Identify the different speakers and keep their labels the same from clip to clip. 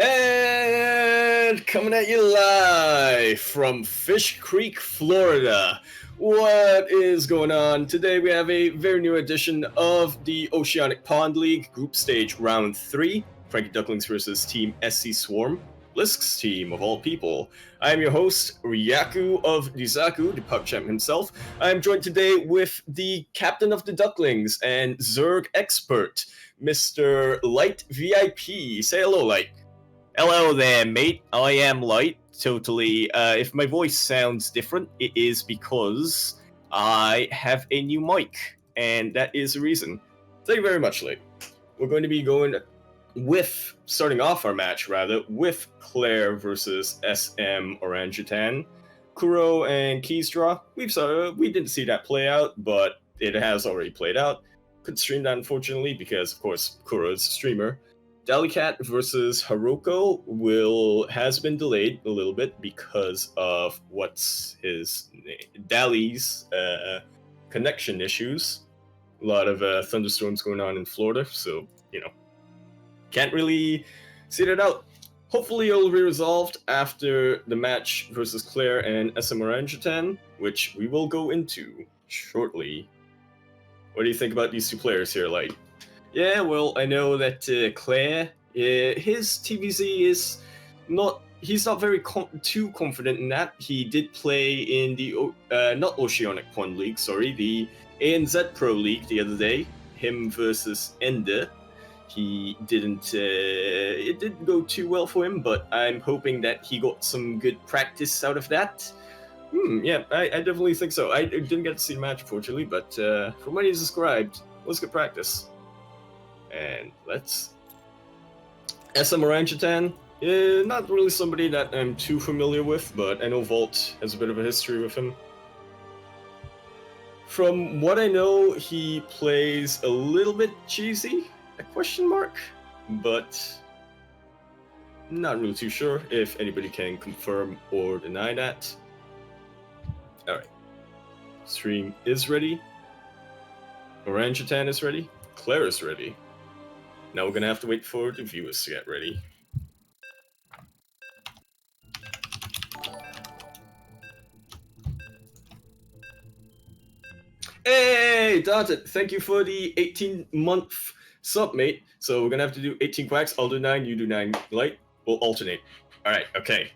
Speaker 1: And coming at you live from Fish Creek, Florida. What is going on? Today we have a very new edition of the Oceanic Pond League Group Stage Round 3. CranKy Ducklings versus Team SC Swarm. Blisk's team, of all people. I am your host, Ryaku of Dizaku, the pub champ himself. I am joined today with the captain of the Ducklings and Zerg expert, Mr. Light VIP. Say hello, Light.
Speaker 2: Hello there, mate. I am Light. Totally. If my voice sounds different, it is because I have a new mic, and that is the reason.
Speaker 1: Thank you very much, Light. We're going to be starting off our match, with Claire versus SM Orangutan. Kuro and Keysdraw. We didn't see that play out, but it has already played out. Couldn't stream that, unfortunately, because, of course, Kuro is a streamer. Dalicat versus Haruko has been delayed a little bit because of Dali's connection issues. A lot of thunderstorms going on in Florida, so, can't really see that out. Hopefully it'll be resolved after the match versus Claire and SM Orangutan, which we will go into shortly. What do you think about these two players here, Light?
Speaker 2: Yeah, well, I know that Claire, his TVZ is not... He's not very too confident in that. He did play in the, not Oceanic Pond League, sorry, the ANZ Pro League the other day. Him versus Ender. He didn't, it didn't go too well for him, but I'm hoping that he got some good practice out of that.
Speaker 1: Yeah, I definitely think so. I didn't get to see the match, unfortunately, but from what he's described, it was good practice. And let's... SM Orangutan, not really somebody that I'm too familiar with, but I know Volt has a bit of a history with him. From what I know, he plays a little bit cheesy, a question mark, but not really too sure if anybody can confirm or deny that. Alright, stream is ready, Orangutan is ready, Claire is ready. Now we're gonna have to wait for the viewers to get ready. Hey, Dante, thank you for the 18-month sub, mate. So we're gonna have to do 18 quacks. I'll do 9, you do 9. Light, we'll alternate. Alright, okay.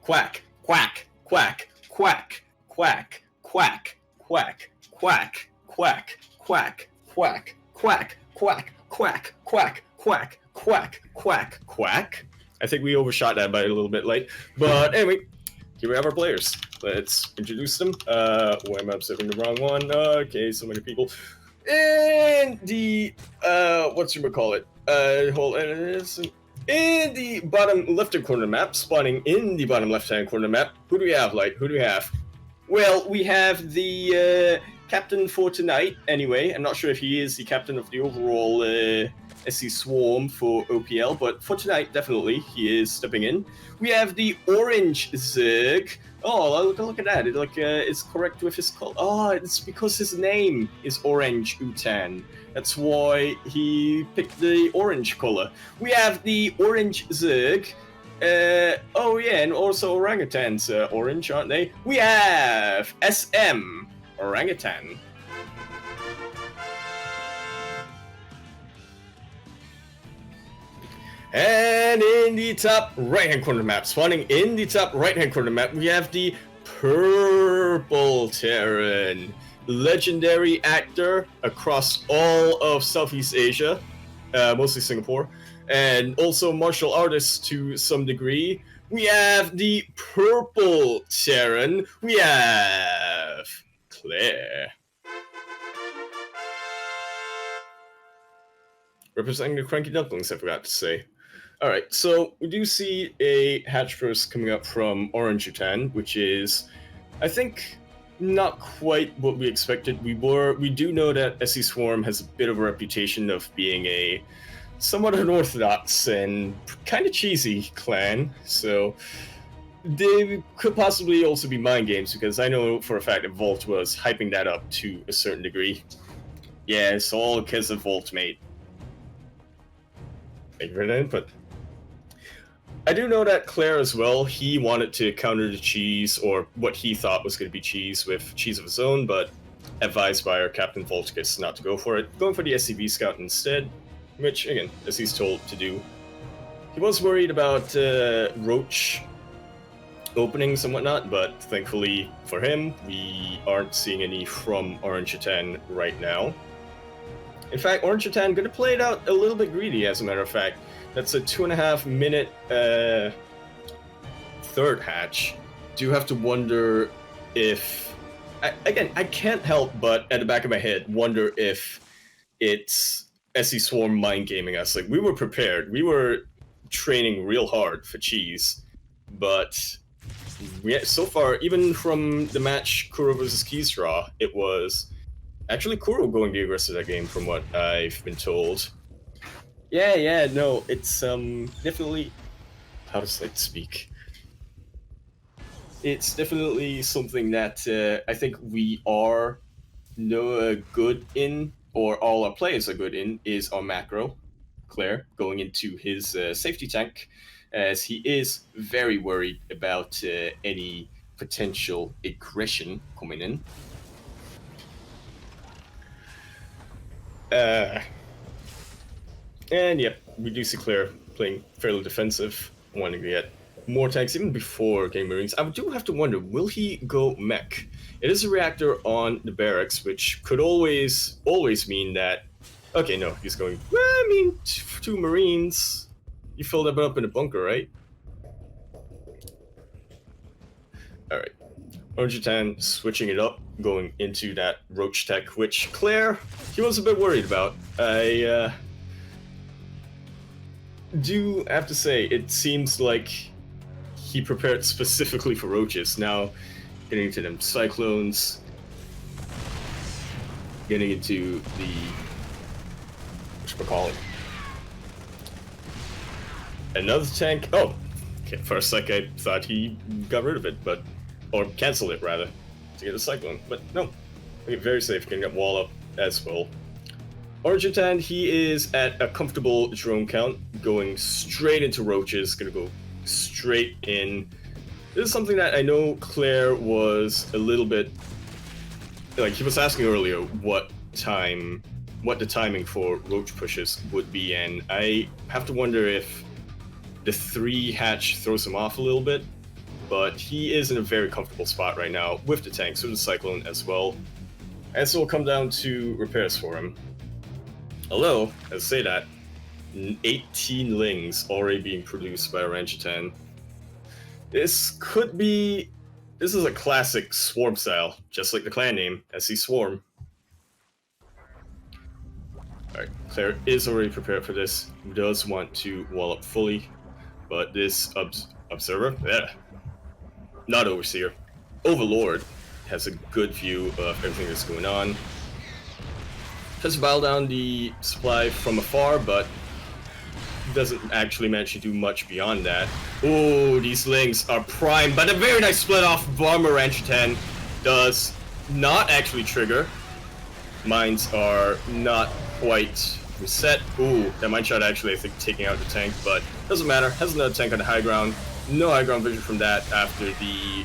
Speaker 1: Quack, quack, quack, quack, quack, quack, quack, quack, quack, quack, quack, quack, quack, quack, quack, quack, quack, quack, quack. I think we overshot that by a little bit, Light. But anyway, here we have our players. Let's introduce them. Why am I upsetting the wrong one? Okay, so many people. And the, whatchamacallit? In the bottom left-hand corner map, spawning in the bottom left-hand corner map, who do we have, Light? Who do we have? Well, we have the captain for tonight, anyway. I'm not sure if he is the captain of the overall SC Swarm for OPL, but for tonight, definitely, he is stepping in. We have the Orange Zerg. Oh, look at that. It's correct with his color. Oh, it's because his name is Orange Utan. That's why he picked the orange color. We have the Orange Zerg. Oh yeah, and also orangutans orange, aren't they? We have SM Orangutan. And in the top right-hand corner map, spawning in the top right-hand corner map, we have the Purple Terran. Legendary actor across all of Southeast Asia, mostly Singapore, and also martial artist to some degree. We have the Purple Terran. We have Claire. Representing the CranKy Ducklings, I forgot to say. Alright, so we do see a hatch burst coming up from Orangutan, which is, I think, not quite what we expected. We do know that SC Swarm has a bit of a reputation of being a somewhat unorthodox and kind of cheesy clan, so they could possibly also be mind games, because I know for a fact that Volt was hyping that up to a certain degree. Yeah, it's all because of Volt, mate. Thank you for that input. I do know that Claire as well, he wanted to counter the cheese, or what he thought was going to be cheese, with cheese of his own, but advised by our Captain Volticus not to go for it, going for the SCV Scout instead, which, again, as he's told to do. He was worried about Roach openings and whatnot, but thankfully for him, we aren't seeing any from Orangutan right now. In fact, Orangutan going to play it out a little bit greedy, as a matter of fact. That's a 2.5 minute third hatch. Do have to wonder if... I can't help but, at the back of my head, wonder if it's SC Swarm mind gaming us. Like, we were prepared. We were training real hard for cheese, but so far, even from the match Kuro vs. Keysraw, it was actually Kuro going the aggressor that game, from what I've been told. Yeah, no, it's definitely... How does it speak? It's definitely something that I think we are good in, or all our players are good in, is our macro. Claire going into his safety tank, as he is very worried about any potential aggression coming in. And yep, we do see Claire playing fairly defensive, wanting to get more tanks even before getting Marines. I do have to wonder, will he go mech? It is a reactor on the barracks, which could always mean that... Okay, no, he's going... Well, I mean, 2 Marines. You filled them up in a bunker, right? Alright. Orangutan switching it up, going into that Roach tech, which Claire, he was a bit worried about. I do have to say, it seems like he prepared specifically for Roaches. Now, getting into them Cyclones, getting into the... whatchamacallit? Another tank. Oh, okay, for a sec I thought he got rid of it, but... or canceled it, rather, to get a Cyclone. But no, okay, very safe, getting that wall up as well. Orangutan, he is at a comfortable drone count, going straight into Roaches, gonna go straight in. This is something that I know Claire was a little bit... like, he was asking earlier what the timing for Roach pushes would be, and I have to wonder if the 3 hatch throws him off a little bit, but he is in a very comfortable spot right now with the tanks, with the Cyclone as well. And so it'll come down to repairs for him. Although, as I say that, 18 Lings already being produced by Orangutan. This is a classic Swarm style, just like the clan name, SC Swarm. Alright, Claire is already prepared for this, does want to wall up fully, but this Observer, not Overseer, Overlord, has a good view of everything that's going on. Tries to bow down the supply from afar, but doesn't actually manage to do much beyond that. Oh, these Lings are primed, but a very nice split off bomb Orangutan does not actually trigger. Mines are not quite reset. Ooh, that mine shot actually, I think, taking out the tank, but doesn't matter. Has another tank on the high ground. No high ground vision from that after the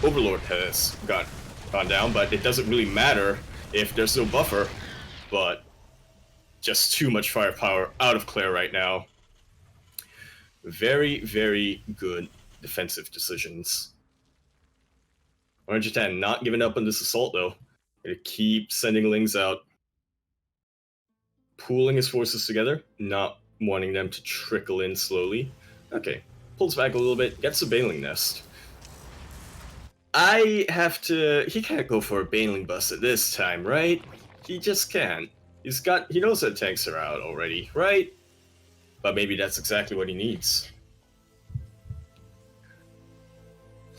Speaker 1: Overlord has gone down, but it doesn't really matter if there's no buffer. But just too much firepower out of Claire right now. Very, very good defensive decisions. Orangutan not giving up on this assault, though. Gonna keep sending Lings out. Pooling his forces together, not wanting them to trickle in slowly. Okay, pulls back a little bit, gets a Baneling Nest. He can't go for a Baneling Bust at this time, right? He just can't. He knows that tanks are out already, right? But maybe that's exactly what he needs.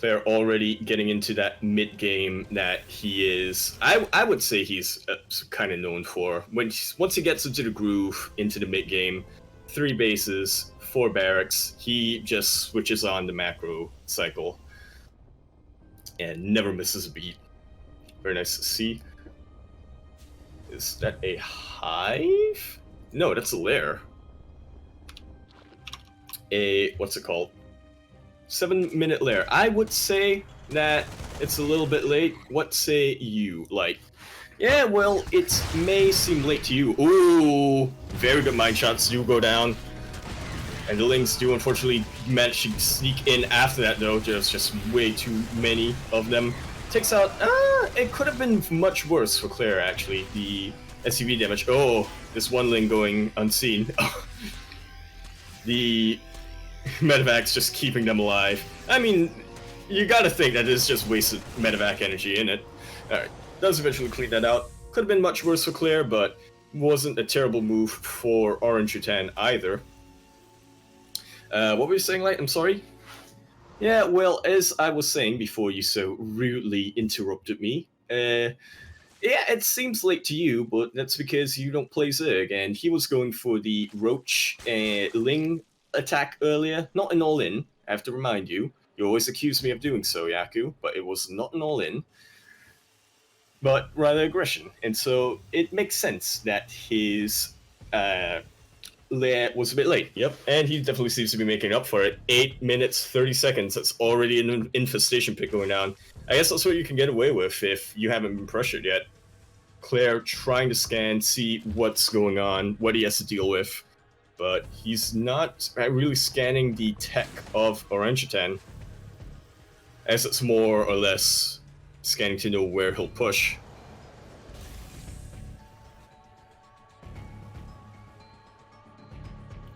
Speaker 1: They're already getting into that mid-game that he is... I would say he's kind of known for. Once he gets into the groove, into the mid-game, 3 bases, 4 barracks, he just switches on the macro cycle. And never misses a beat. Very nice to see. Is that a hive? No, that's a lair. a, what's it called? 7-minute lair. I would say that it's a little bit late. What say you? Like, yeah, well, it may seem late to you. Ooh, very good mine shots do go down. And the Lings do unfortunately manage to sneak in after that, though. There's just way too many of them. Takes out, it could have been much worse for Claire, actually. The SCV damage. Oh, this one Ling going unseen. The medevac's just keeping them alive. I mean, you gotta think that it's just wasted medevac energy in it. Alright, does eventually clean that out. Could have been much worse for Claire, but wasn't a terrible move for Orange Utan either. What were you saying, Light? I'm sorry? Yeah, well, as I was saying before you so rudely interrupted me, yeah, it seems late to you, but that's because you don't play Zerg, and he was going for the Roach Ling attack earlier. Not an all-in, I have to remind you. You always accuse me of doing so, Yaku, but it was not an all-in, but rather aggression. And so it makes sense that his lair was a bit late. Yep, and he definitely seems to be making up for it. 8 minutes, 30 seconds. That's already an infestation pick going down. I guess that's what you can get away with if you haven't been pressured yet. Claire trying to scan, see what's going on, what he has to deal with. But he's not really scanning the tech of Orangutan, as it's more or less scanning to know where he'll push.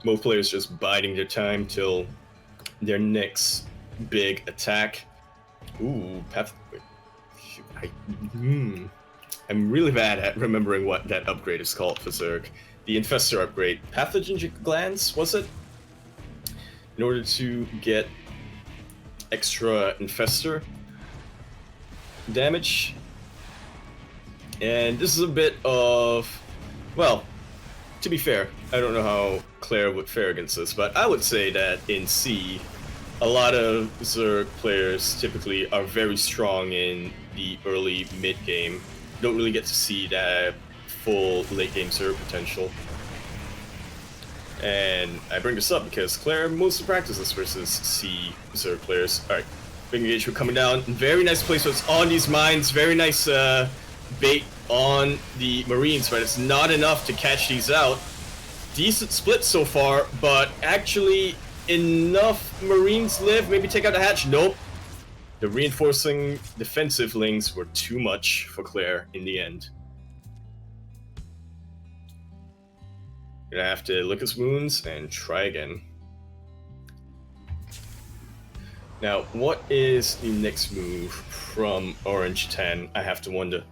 Speaker 1: Most players just biding their time till their next big attack. Ooh, I'm really bad at remembering what that upgrade is called for Zerg. The Infestor upgrade. Pathogen Glands, was it? In order to get extra Infestor damage. And this is a bit of, well, to be fair, I don't know how Claire would fare against this, but I would say that in C, a lot of Zerg players typically are very strong in the early mid-game. Don't really get to see that full late-game Zerg potential. And I bring this up because Claire mostly practices versus C Zerg players. Alright, big engagement coming down. Very nice placements on these mines. Very nice bait on the Marines, but it's not enough to catch these out. Decent split so far, but actually enough Marines live. Maybe take out the hatch. Nope. The reinforcing defensive Lings were too much for Claire in the end. Gonna have to lick his wounds and try again. Now, what is the next move from Orange 10? I have to wonder.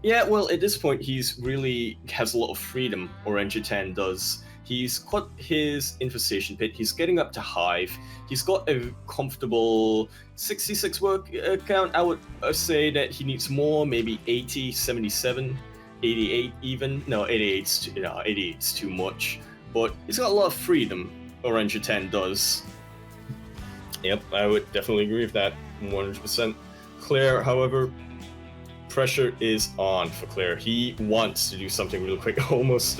Speaker 1: Yeah, well, at this point, he's really has a lot of freedom, Orange 10 does. He's got his infestation pit, he's getting up to Hive, he's got a comfortable 66 work count. I would say that he needs more, maybe 80, 77, 88 even. No, 88's too much. But he's got a lot of freedom, Orange 10 does. Yep, I would definitely agree with that, 100%. Claire, however, pressure is on for Claire. He wants to do something real quick, almost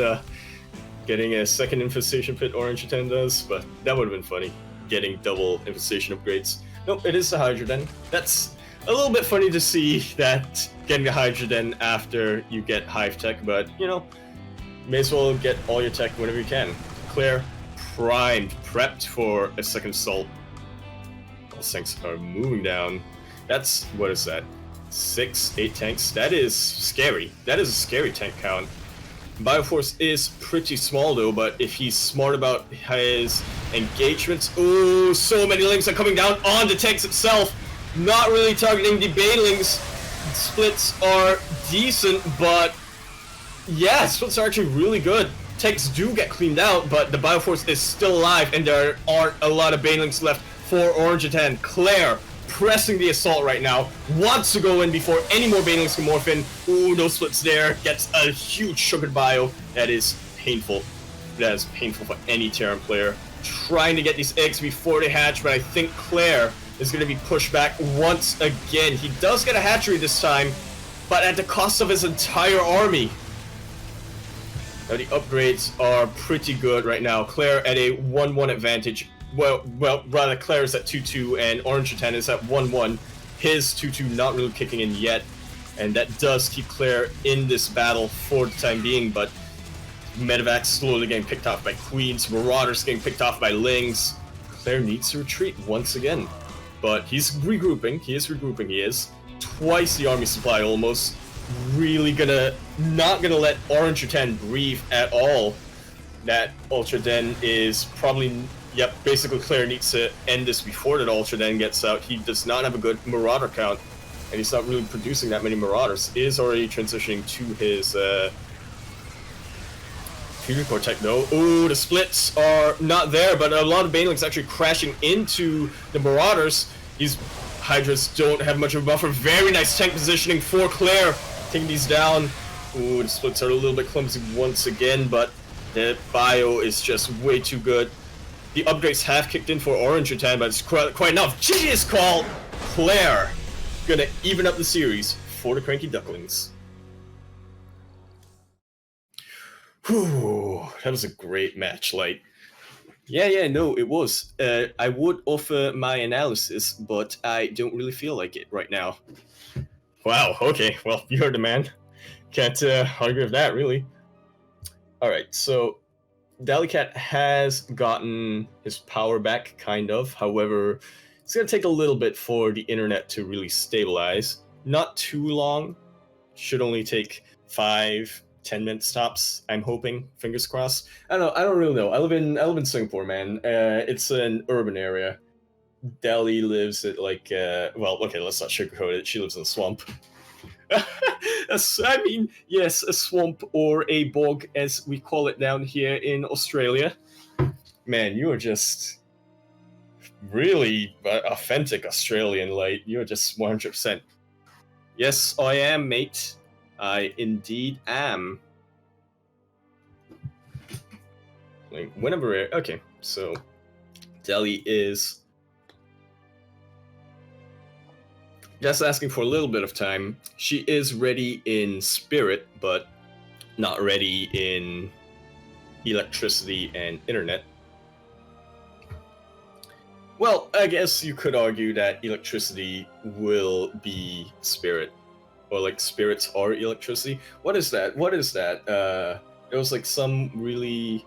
Speaker 1: getting a second infestation pit, Orange 10 does, but that would have been funny, getting double infestation upgrades. Nope, it is the Hydroden. That's a little bit funny to see that getting the Hydroden after you get Hive tech, but, you know, may as well get all your tech whenever you can. Claire primed, prepped for a second assault. Those tanks are moving down. That's, what is that? 6, 8 tanks? That is scary. That is a scary tank count. Bioforce is pretty small though, but if he's smart about his engagements... Ooh, so many Lings are coming down on the tanks itself. Not really targeting the Banelings. Splits are decent, but yeah, splits are actually really good. Tanks do get cleaned out, but the Bioforce is still alive, and there aren't a lot of Banelings left for Orange 10. Claire pressing the assault right now, wants to go in before any more Banelings can morph in. Ooh, no splits there, gets a huge sugared bio. That is painful. That is painful for any Terran player. Trying to get these eggs before they hatch, but I think Claire is going to be pushed back once again. He does get a hatchery this time, but at the cost of his entire army. Now the upgrades are pretty good right now. Claire at a 1-1 advantage rather Claire's at 2-2 and Orange 10 is at 1-1. His 2-2 not really kicking in yet, and that does keep Claire in this battle for the time being, but Medevac slowly getting picked off by Queens, Marauders getting picked off by Lings. Claire needs to retreat once again, but he's regrouping. He is. Twice the army supply almost. Really not gonna let Orange 10 breathe at all. That Ultra Den is probably, basically Claire needs to end this before that Ultra Den gets out. He does not have a good Marauder count, and he's not really producing that many Marauders. He is already transitioning to his Fusion Core Tech though. Oh, the splits are not there, but a lot of Banelings actually crashing into the Marauders. These Hydras don't have much of a buffer. Very nice tank positioning for Claire, taking these down. Ooh, the splits are a little bit clumsy once again, but the bio is just way too good. The upgrades have kicked in for Orange 10, but it's quite enough. Genius call! Claire gonna even up the series for the CranKy Ducklings. Whew, that was a great match, like. No, it was. I would offer my analysis, but I don't really feel like it right now. Wow, okay, well, you heard the man. Can't argue with that, really. Alright, so Dalicat has gotten his power back, kind of. However, it's going to take a little bit for the internet to really stabilize. Not too long. Should only take 5-10 minutes tops, I'm hoping. Fingers crossed. I don't really know. I live in Singapore, man. It's an urban area. Dali lives at like well, okay, let's not sugarcoat it. She lives in a swamp. I mean, yes, a swamp or a bog, as we call it down here in Australia. Man, you are just really authentic Australian, like, you're just 100%. Yes, I am, mate. I indeed am. Like, whenever, okay, so Delhi is just asking for a little bit of time. She is ready in spirit, but not ready in electricity and internet. Well, I guess you could argue that electricity will be spirit, or like spirits are electricity. What is that? There was like some really,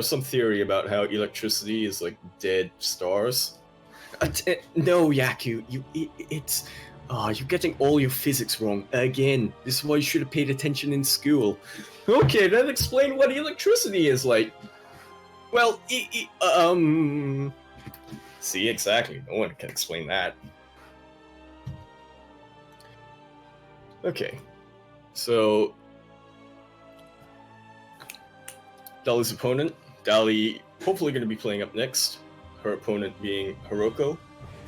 Speaker 1: some theory about how electricity is like dead stars. No, Yaku, you're getting all your physics wrong again. This is why you should have paid attention in school. Okay, then explain what electricity is like. Well, see, exactly. No one can explain that. Okay, so Dali's opponent, Dali hopefully going to be playing up next. Her opponent being Hiroko.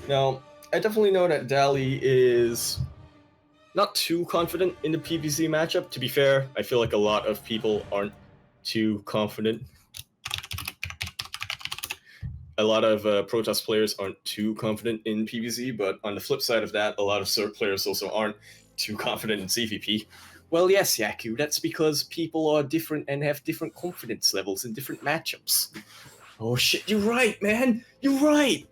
Speaker 1: Now, I definitely know that Dali is not too confident in the PvZ matchup. To be fair, I feel like a lot of people aren't too confident. A lot of Protoss players aren't too confident in PvZ, but on the flip side of that, a lot of Zerg players also aren't too confident in CVP. Well, yes, Yaku, that's because people are different and have different confidence levels in different matchups. Oh shit, you're right, man! You're right!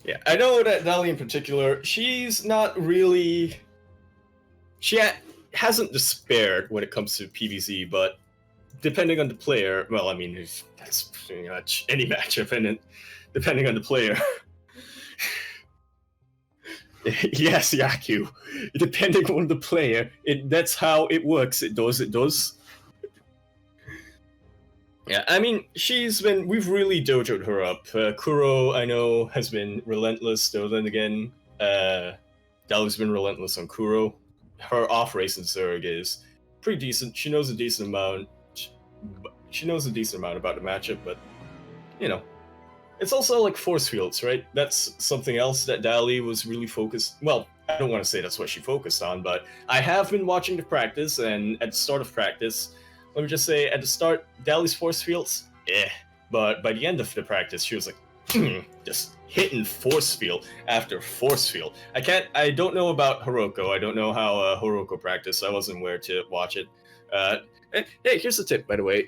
Speaker 1: Yeah, I know that Dali in particular, she's not really... She hasn't despaired when it comes to PvZ, but depending on the player... Well, I mean, that's pretty much any matchup, and depending on the player... Yes, Yaku. Depending on the player, that's how it works. It does. Yeah, I mean, we've really dojoed her up. Kuro, I know, has been relentless, though then again, Dali's been relentless on Kuro. Her off-race in Zerg is pretty decent. She knows a decent amount. She knows a decent amount about the matchup, but, you know. It's also like force fields, right? That's something else that Dali was really focused... Well, I don't want to say that's what she focused on, but I have been watching the practice, and at the start of practice, let me just say, at the start, Dali's force fields, but by the end of the practice, she was like, just hitting force field after force field. I don't know about Hiroko. I don't know how Hiroko practiced. I wasn't aware to watch it. Hey, here's a tip, by the way.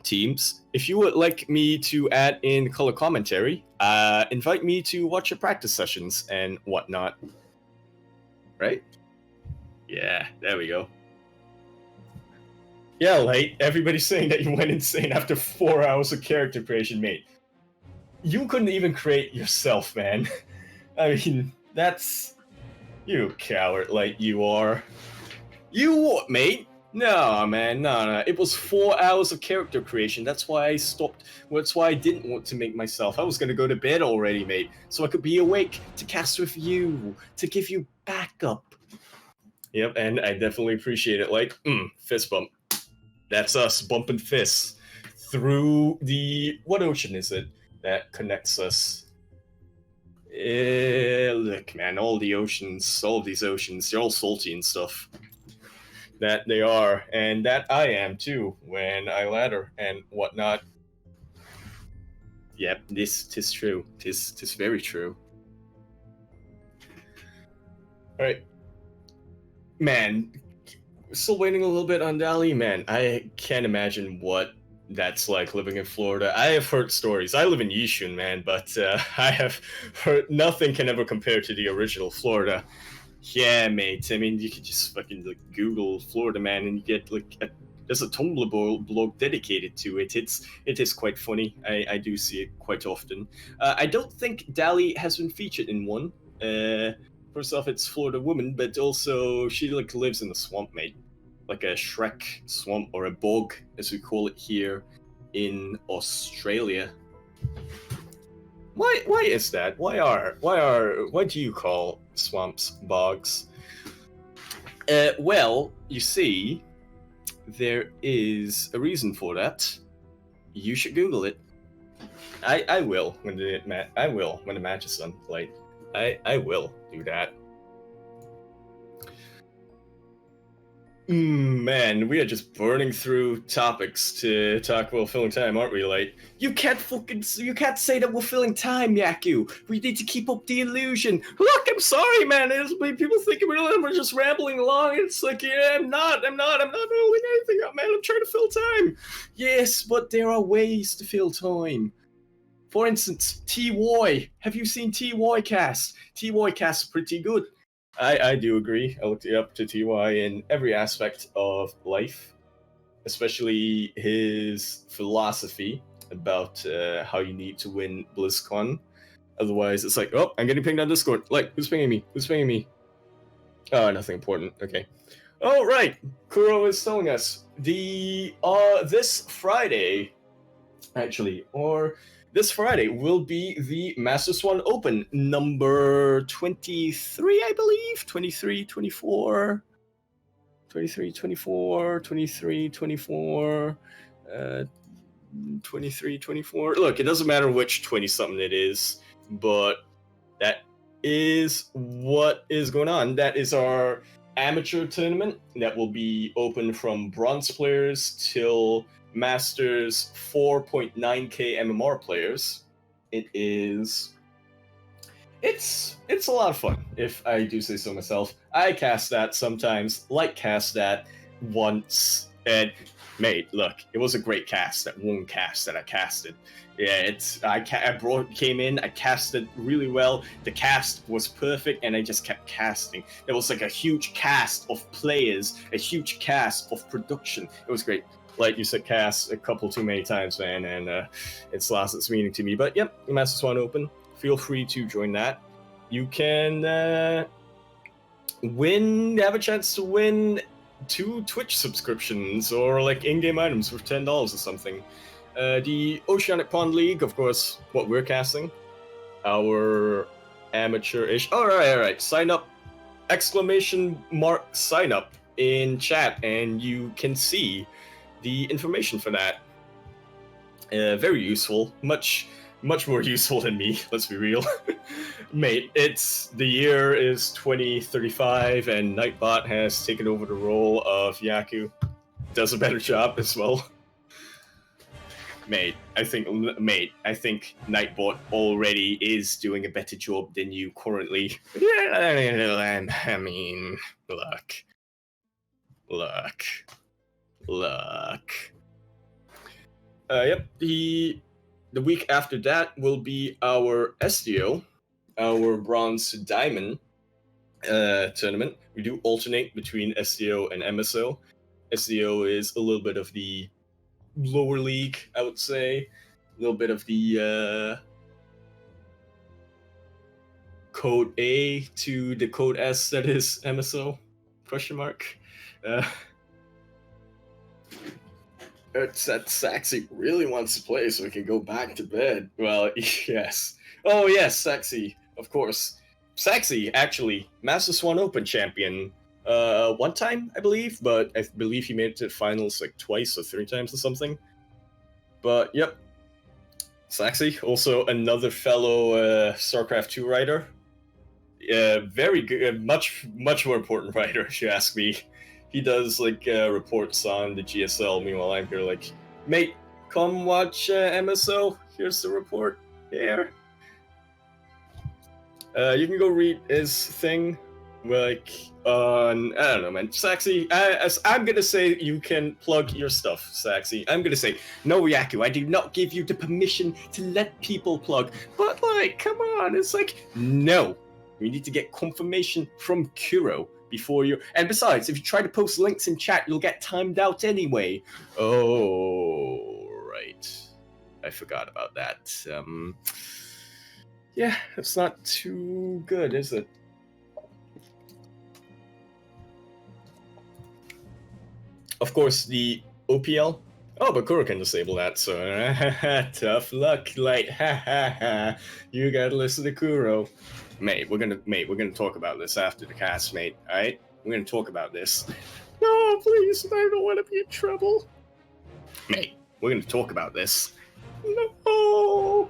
Speaker 1: Teams, if you would like me to add in color commentary, invite me to watch your practice sessions and whatnot. Right? Yeah, there we go. Yeah, Light, everybody's saying that you went insane after 4 hours of character creation, mate. You couldn't even create yourself, man. I mean, that's... You coward, like you are. You what, mate? No, man, no. It was 4 hours of character creation. That's why I stopped. That's why I didn't want to make myself. I was gonna go to bed already, mate, so I could be awake to cast with you, to give you backup. Yep, and I definitely appreciate it. Like, fist bump. That's us bumping fists through the... What ocean is it that connects us? Look, man, all the oceans, all of these oceans, they're all salty and stuff. That they are, and that I am too, when I ladder and whatnot. Yep, tis true. Tis very true. Alright. Man, still waiting a little bit on Dali. Man, I can't imagine what that's like living in Florida. I have heard stories. I live in Yishun, man, but I have heard nothing can ever compare to the original Florida. Yeah, mate. I mean, you could just fucking like Google Florida, man, and you get like there's a Tumblr blog dedicated to it. It is quite funny. I do see it quite often. I don't think Dali has been featured in one. First off, it's Florida woman, but also she like lives in the swamp, mate, like a Shrek swamp or a bog, as we call it here in Australia. Why is that? Why do you call swamps bogs? Well, you see, there is a reason for that. You should Google it. I will when the match is done. Like, I will do that. Man, we are just burning through topics to talk about filling time, aren't we, Light? You can't say that we're filling time, Yaku. We need to keep up the illusion. Look, I'm sorry, man. People think we're just rambling along. It's like, yeah, I'm not holding anything up, man. I'm trying to fill time. Yes, but there are ways to fill time. For instance, T-Woy. Have you seen T-Woy cast? T-Woy cast pretty good. I do agree. I looked up to TY in every aspect of life, especially his philosophy about how you need to win BlizzCon. Otherwise, it's like, oh, I'm getting pinged on Discord. Like, who's pinging me? Who's pinging me? Oh, nothing important. Okay. Oh, right. Kuro is telling us this Friday, actually, or... This Friday will be the Masters 1 Open number 23, I believe. 23, 24. 23, 24. 23, 24. 23, 24. Look, it doesn't matter which 20-something it is, but that is what is going on. That is our amateur tournament that will be open from bronze players till Masters 4.9k MMR players. It's a lot of fun, if I do say so myself. I cast that sometimes, like cast that once, and mate, look, it was a great cast, that one cast that I casted. Yeah, came in, I casted really well, the cast was perfect, and I just kept casting. There was like a huge cast of players, a huge cast of production. It was great. Like you said, cast a couple too many times, man, and it's lost its meaning to me. But yep, the Masters 1 Open. Feel free to join that. You can have a chance to win 2 Twitch subscriptions or like in-game items for $10 or something. The Oceanic Pond League, of course, what we're casting. Our amateur-ish. All right. Sign up! ! Sign up in chat, and you can see the information for that. Very useful, much more useful than me, let's be real. Mate, the year is 2035 and Nightbot has taken over the role of Yaku. Does a better job as well. Mate, I think Nightbot already is doing a better job than you currently. I mean, look. Yep. The week after that will be our SDO, our Bronze to Diamond tournament. We do alternate between SDO and MSO. SDO is a little bit of the lower league, I would say. A little bit of the code A to the code S that is MSO, question mark. That Saxy really wants to play so we can go back to bed. Well, yes. Oh, yes, Saxy, of course. Saxy, actually, Master Swan Open champion one time, I believe, but I believe he made it to the finals like twice or 3 times or something. But, yep. Saxy, also another fellow StarCraft 2 writer. Very good, much more important writer, if you ask me. He does like reports on the GSL. Meanwhile, I'm here like, mate, come watch MSO. Here's the report. Here. You can go read his thing. Like, I don't know, man. Saxy, I'm gonna say you can plug your stuff, Saxy. I'm gonna say, no, Yaku, I do not give you the permission to let people plug. But, like, come on. It's like, no. We need to get confirmation from Kuro before you. And besides, if you try to post links in chat, you'll get timed out anyway. Oh, right. I forgot about that. Yeah, it's not too good, is it? Of course, the OPL. Oh, but Kuro can disable that, so tough luck, Light. You gotta listen to Kuro. Mate, we're gonna talk about this after the cast, mate. All right, we're gonna talk about this. No, please, I don't want to be in trouble. Mate, we're gonna talk about this. No.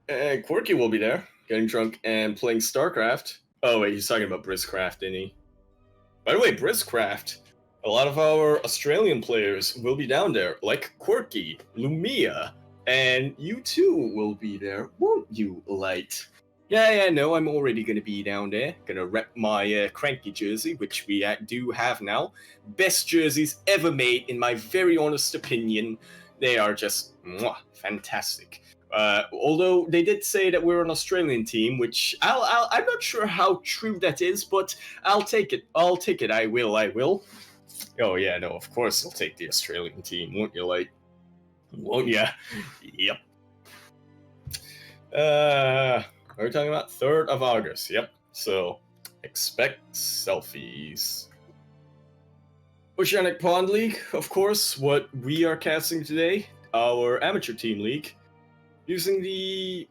Speaker 1: And Quirky will be there, getting drunk and playing StarCraft. Oh wait, he's talking about Brizzcraft, didn't he? By the way, Brizzcraft. A lot of our Australian players will be down there, like Quirky, Lumia. And you too will be there, won't you, Light? Yeah, no, I'm already going to be down there. Gonna rep my CranKy jersey, which we do have now. Best jerseys ever made, in my very honest opinion. They are just fantastic. Although they did say that we're an Australian team, which I'm not sure how true that is, but I'll take it. I will. Oh yeah, no, of course I'll take the Australian team, won't you, Light? Won't ya? Yep. Are we talking about 3rd of August? Yep. So, expect selfies. Oceanic Pond League, of course, what we are casting today, our amateur team league. Using the...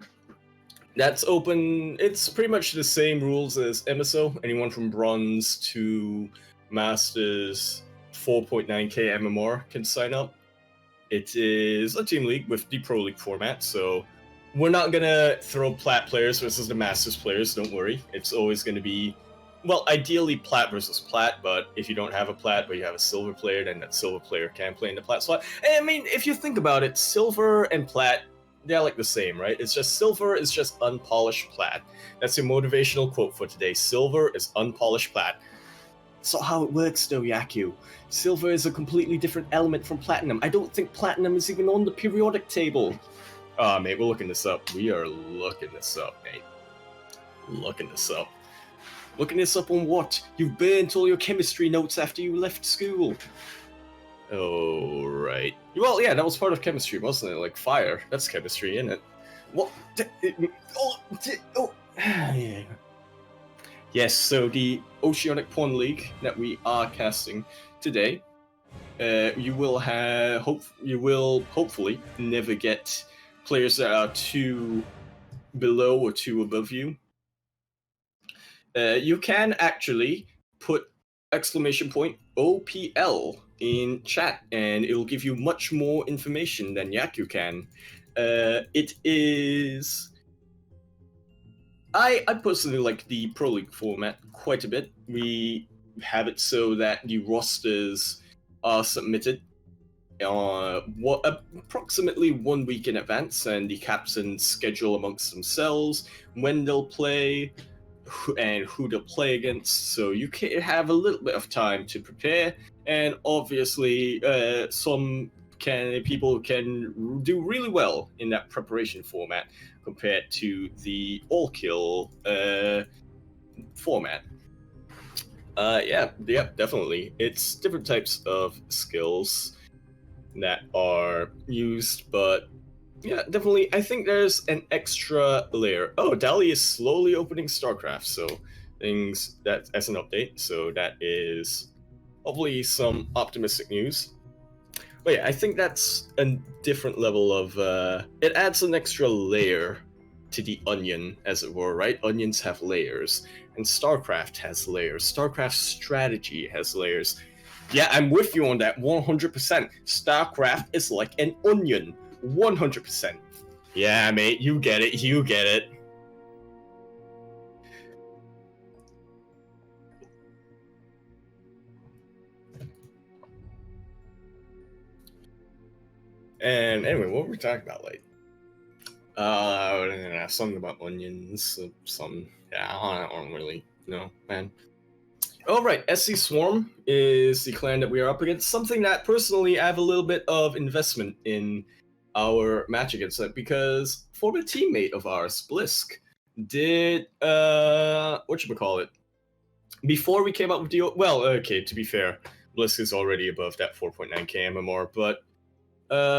Speaker 1: That's open... It's pretty much the same rules as MSO. Anyone from Bronze to Masters 4.9k MMR can sign up. It is a team league with the Pro League format, so we're not going to throw Plat players versus the Masters players, don't worry. It's always going to be, well, ideally Plat versus Plat, but if you don't have a Plat but you have a Silver player, then that Silver player can play in the Plat slot. I mean, if you think about it, Silver and Plat, they're like the same, right? It's just Silver is just unpolished Plat. That's your motivational quote for today. Silver is unpolished Plat. That's not how it works, though, Yaku. Silver is a completely different element from Platinum. I don't think Platinum is even on the periodic table. Ah, mate, we're looking this up. We are looking this up, mate. Looking this up. Looking this up on what? You burnt all your chemistry notes after you left school. Oh, right. Well, yeah, that was part of chemistry, wasn't it? Like fire. That's chemistry, isn't it? What? Yeah. Yes, so the Oceanic Pond League that we are casting today, you will hopefully never get players that are 2 below or 2 above you. You can actually put !OPL in chat, and it'll give you much more information than Yaku can. It is... I personally like the Pro League format quite a bit. We have it so that the rosters are submitted
Speaker 2: approximately 1 week in advance, and the captains schedule amongst themselves when they'll play and who they'll play against, so you can have a little bit of time to prepare. And obviously, some people can do really well in that preparation format compared to the all-kill format. Yeah, definitely. It's different types of skills that are used, but yeah, definitely. I think there's an extra layer. Oh, Dali is slowly opening StarCraft, so that's an update. So that is hopefully some optimistic news. But yeah, I think that's a different level of. It adds an extra layer to the onion, as it were, right? Onions have layers, and StarCraft has layers. StarCraft strategy has layers. Yeah, I'm with you on that 100%. StarCraft is like an onion. 100%. Yeah, mate, you get it. You get it. And anyway, what were we talking about? Like, something about onions. Some, yeah, I don't really know, man. All right, SC Swarm is the clan that we are up against. Something that personally I have a little bit of investment in our match against it, because former teammate of ours, Blisk, did whatchamacallit, before we came out with the okay, to be fair, Blisk is already above that 4.9k MMR, but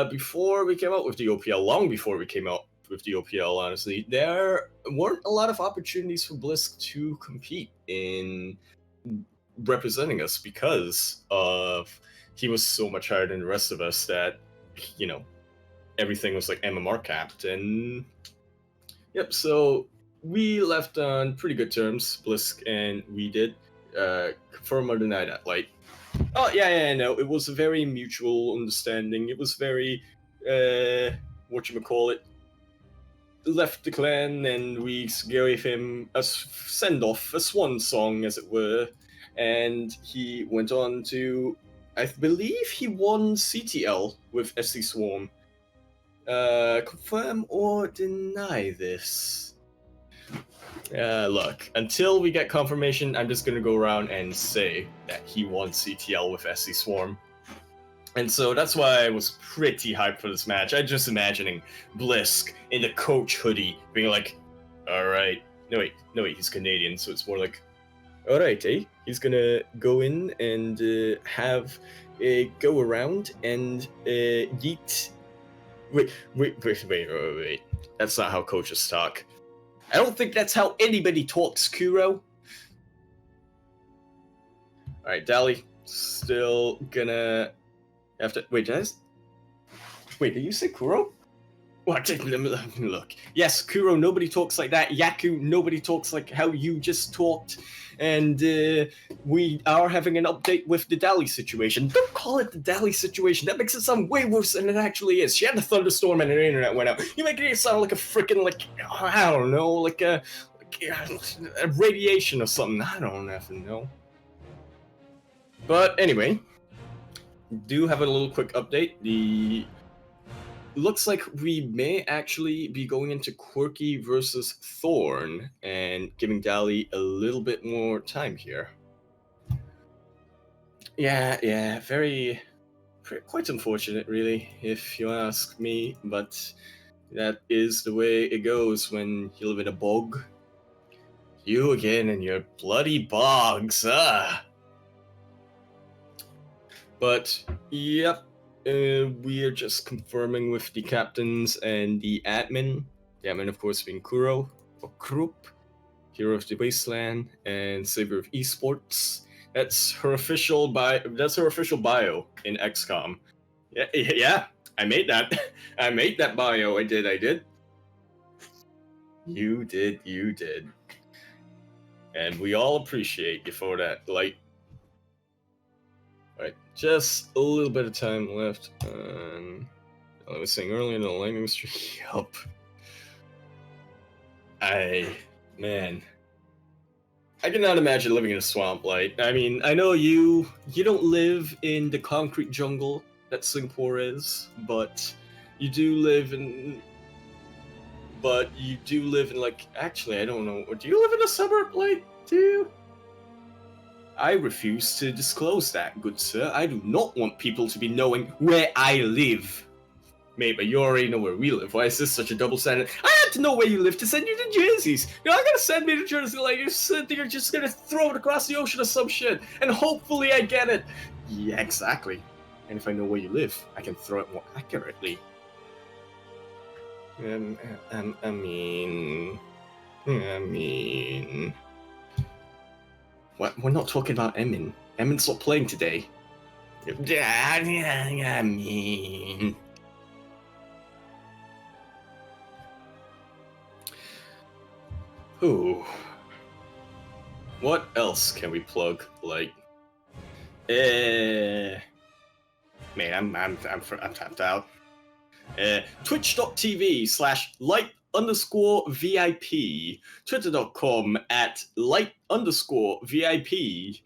Speaker 2: before we came out with the OPL, long before we came out with the OPL, honestly, there weren't a lot of opportunities for Blisk to compete in representing us, because of he was so much higher than the rest of us that, you know, everything was like MMR capped. And yep, so we left on pretty good terms, Blisk and we did. Confirm or deny that? Like, oh yeah, no, it was a very mutual understanding. It was very whatchamacallit, left the clan and we gave him a send off, a swan song as it were, and he went on to, I believe he won CTL with SC Swarm. Confirm or deny this? Look, until we get confirmation, I'm just gonna go around and say that he won CTL with SC Swarm. And so that's why I was pretty hyped for this match. I'm just imagining Blisk in the coach hoodie being like, alright, no wait, he's Canadian, so it's more like, alright, he's gonna go in and have a go around and yeet. Wait. That's not how coaches talk. I don't think that's how anybody talks, Kuro. Alright, Dali, still gonna have to. Wait, Wait, did you say Kuro? What? Look. Yes, Kuro, nobody talks like that. Yaku, nobody talks like how you just talked. And we are having an update with the Dali situation. Don't call it the Dali situation. That makes it sound way worse than it actually is. She had a thunderstorm and her internet went out. You're making it sound like a freaking, like, I don't know, like a radiation or something. I don't even know. But anyway, do have a little quick update. Looks like we may actually be going into Quirky versus Thorn and giving Dali a little bit more time here. Yeah, very quite unfortunate, really, if you ask me, but that is the way it goes when you live in a bog. You again and your bloody bogs, But, yep. We are just confirming with the captains and the admin. The admin, of course, being Kuro, or Krupp, Hero of the Wasteland, and Savior of Esports. That's her official bio in XCOM. Yeah, I made that. I made that bio. I did. You did. And we all appreciate you for that. Like, alright, just a little bit of time left. I was saying earlier in the lightning streak. Yup. Man. I cannot imagine living in a swamp. Like, I mean, I know you don't live in the concrete jungle, that Singapore is, but you do live in. But you do live in, like, actually, I don't know. Do you live in a suburb, like, do you? I refuse to disclose that, good sir. I do not want people to be knowing where I live. Mate, but you already know where we live. Why is this such a double standard? I had to know where you live to send you to jerseys. You're not gonna send me to Jersey like you're just gonna throw it across the ocean or some shit, and hopefully I get it. Yeah, exactly. And if I know where you live, I can throw it more accurately. I mean, what? We're not talking about Emin. Emin's not playing today. I mean, ooh, what else can we plug? Like, man, I'm tapped out. Twitch.tv/light_VIP, twitter.com @light_VIP.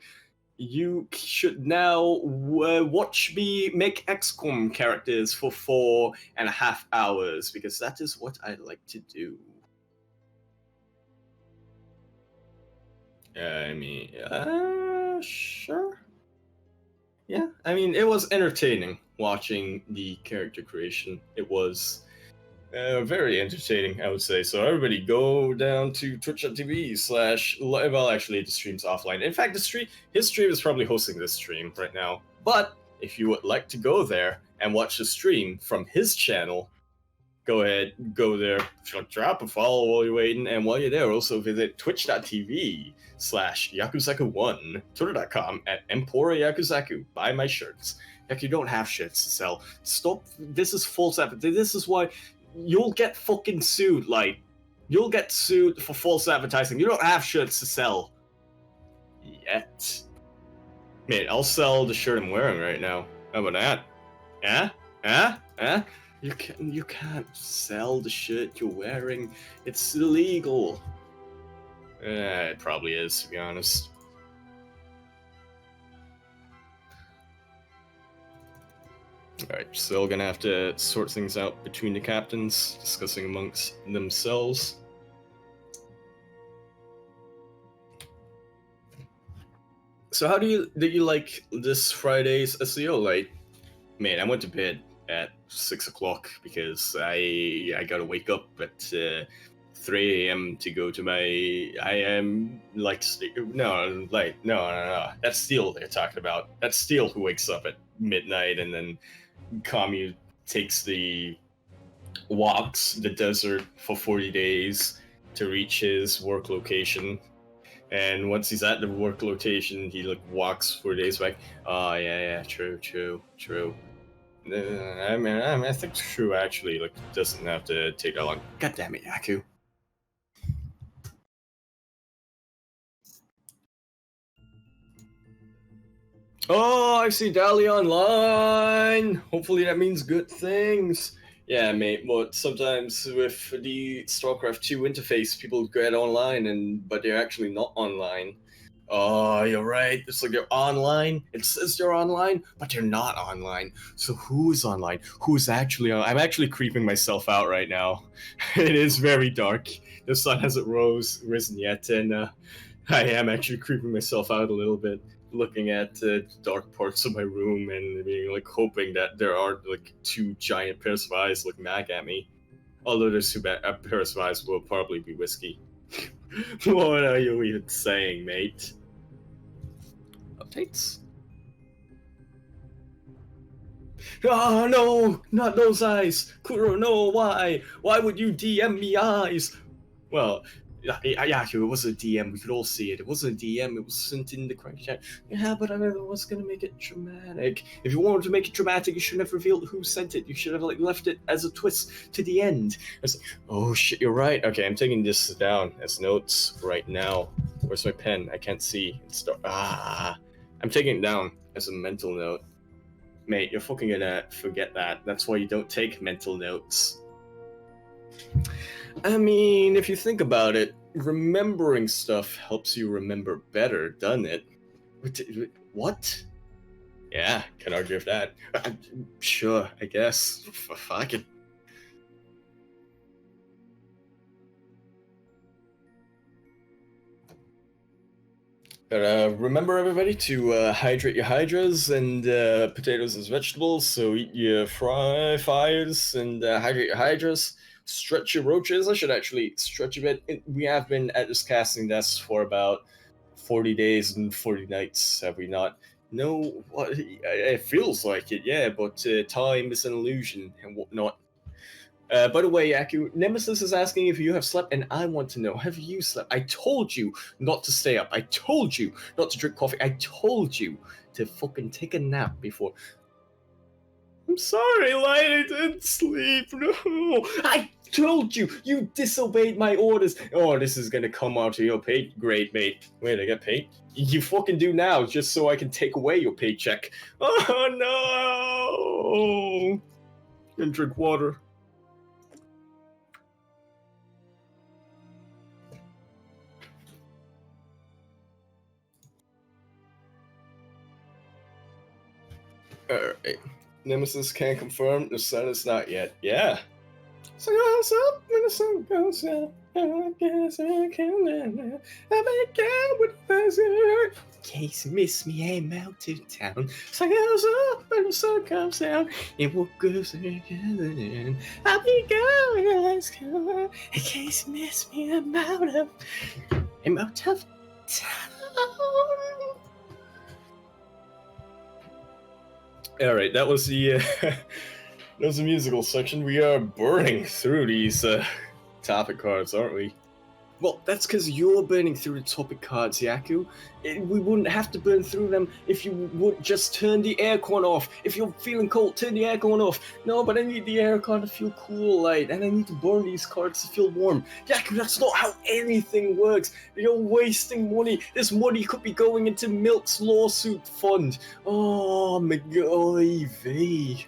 Speaker 2: You should now watch me make XCOM characters for 4.5 hours, because that is what I like to do. I mean, sure. Yeah, I mean, it was entertaining watching the character creation. It was very entertaining, I would say. So everybody go down to twitch.tv/, well, actually the stream's offline. In fact, his stream is probably hosting this stream right now. But if you would like to go there and watch the stream from his channel, go ahead, go there, drop a follow while you're waiting, and while you're there, also visit twitch.tv/Yakuzaku1, twitter.com @EmporiaYakuzaku. Buy my shirts. Heck, you don't have shirts to sell. Stop. This is false advertising. This is why you'll get fucking sued. Like, you'll get sued for false advertising. You don't have shirts to sell. Yet. Mate, I'll sell the shirt I'm wearing right now. How about that? You can't sell the shirt you're wearing. It's illegal. It probably is, to be honest. Alright, still gonna have to sort things out between the captains, discussing amongst themselves. So how did you like this Friday's SEO? Like, man, I went to bed at 6 o'clock because I gotta wake up at 3 a.m. to go to my. I am like no. That's Steel they're talking about. That's Steel who wakes up at midnight and then Camus takes the desert for 40 days to reach his work location. And once he's at the work location, he like walks 4 days back. Oh yeah, true. I mean, I think true actually like doesn't have to take that long. God damn it, Yaku. Oh, I see Dali online. Hopefully that means good things. Yeah, mate, but sometimes with the StarCraft 2 interface, people get online, but they're actually not online. Oh, you're right. It's like you're online. It says you're online, but you're not online. So who's online? Who's actually on? I'm actually creeping myself out right now. It is very dark. The sun hasn't risen yet, and I am actually creeping myself out a little bit, looking at dark parts of my room and being like hoping that there aren't like two giant pairs of eyes looking back at me. Although there's two pairs of eyes will probably be whiskey. What are you even saying, mate? Updates? Oh no, not those eyes! Kuro, no, why? Why would you DM me eyes? Well, yeah, it was a DM. We could all see it. It wasn't a DM. It was sent in the CranKy chat. Yeah, but I don't know what's gonna make it dramatic. If you wanted to make it dramatic, you shouldn't have revealed who sent it. You should have like left it as a twist to the end. It's like, oh shit, you're right. Okay, I'm taking this down as notes right now. Where's my pen? I can't see. I'm taking it down as a mental note. Mate, you're fucking gonna forget that. That's why you don't take mental notes. I mean, if you think about it, remembering stuff helps you remember better, doesn't it? What?
Speaker 1: Yeah, can argue with that. Sure, I guess. Fuck it. But remember, everybody, to hydrate your hydras and potatoes as vegetables. So eat your fries and hydrate your hydras. Stretch your roaches. I should actually stretch a bit. We have been at this casting desk for about 40 days and 40 nights, have we not? No, what? It feels like it, yeah, but time is an illusion and whatnot. By the way, Yaku, Nemesis is asking if you have slept, and I want to know, have you slept? I told you not to stay up. I told you not to drink coffee. I told you to fucking take a nap before. I'm sorry, Light, I didn't sleep. No. I told you. You disobeyed my orders. Oh, this is gonna come out of your pay. Great, mate. Wait, I get paid? You fucking do now, just so I can take away your paycheck. Oh, no. And drink water. Alright. Nemesis can confirm the sun is not yet. Yeah. Sun goes up when the sun goes down. I guess I can. I began with the in case you miss me, I'm out of town. Sun goes up when the sun comes down. And what goes in? I'll be going in case you miss me, I'm out of town. All right, that was the musical section. We are burning through these topic cards, aren't we? Well, that's because you're burning through the topic cards, Yaku. We wouldn't have to burn through them if you would just turn the aircon off. If you're feeling cold, turn the aircon off. No, but I need the aircon to feel cool, light, and I need to burn these cards to feel warm. Yaku, that's not how anything works. You're wasting money. This money could be going into Milk's lawsuit fund. Oh, McGivey.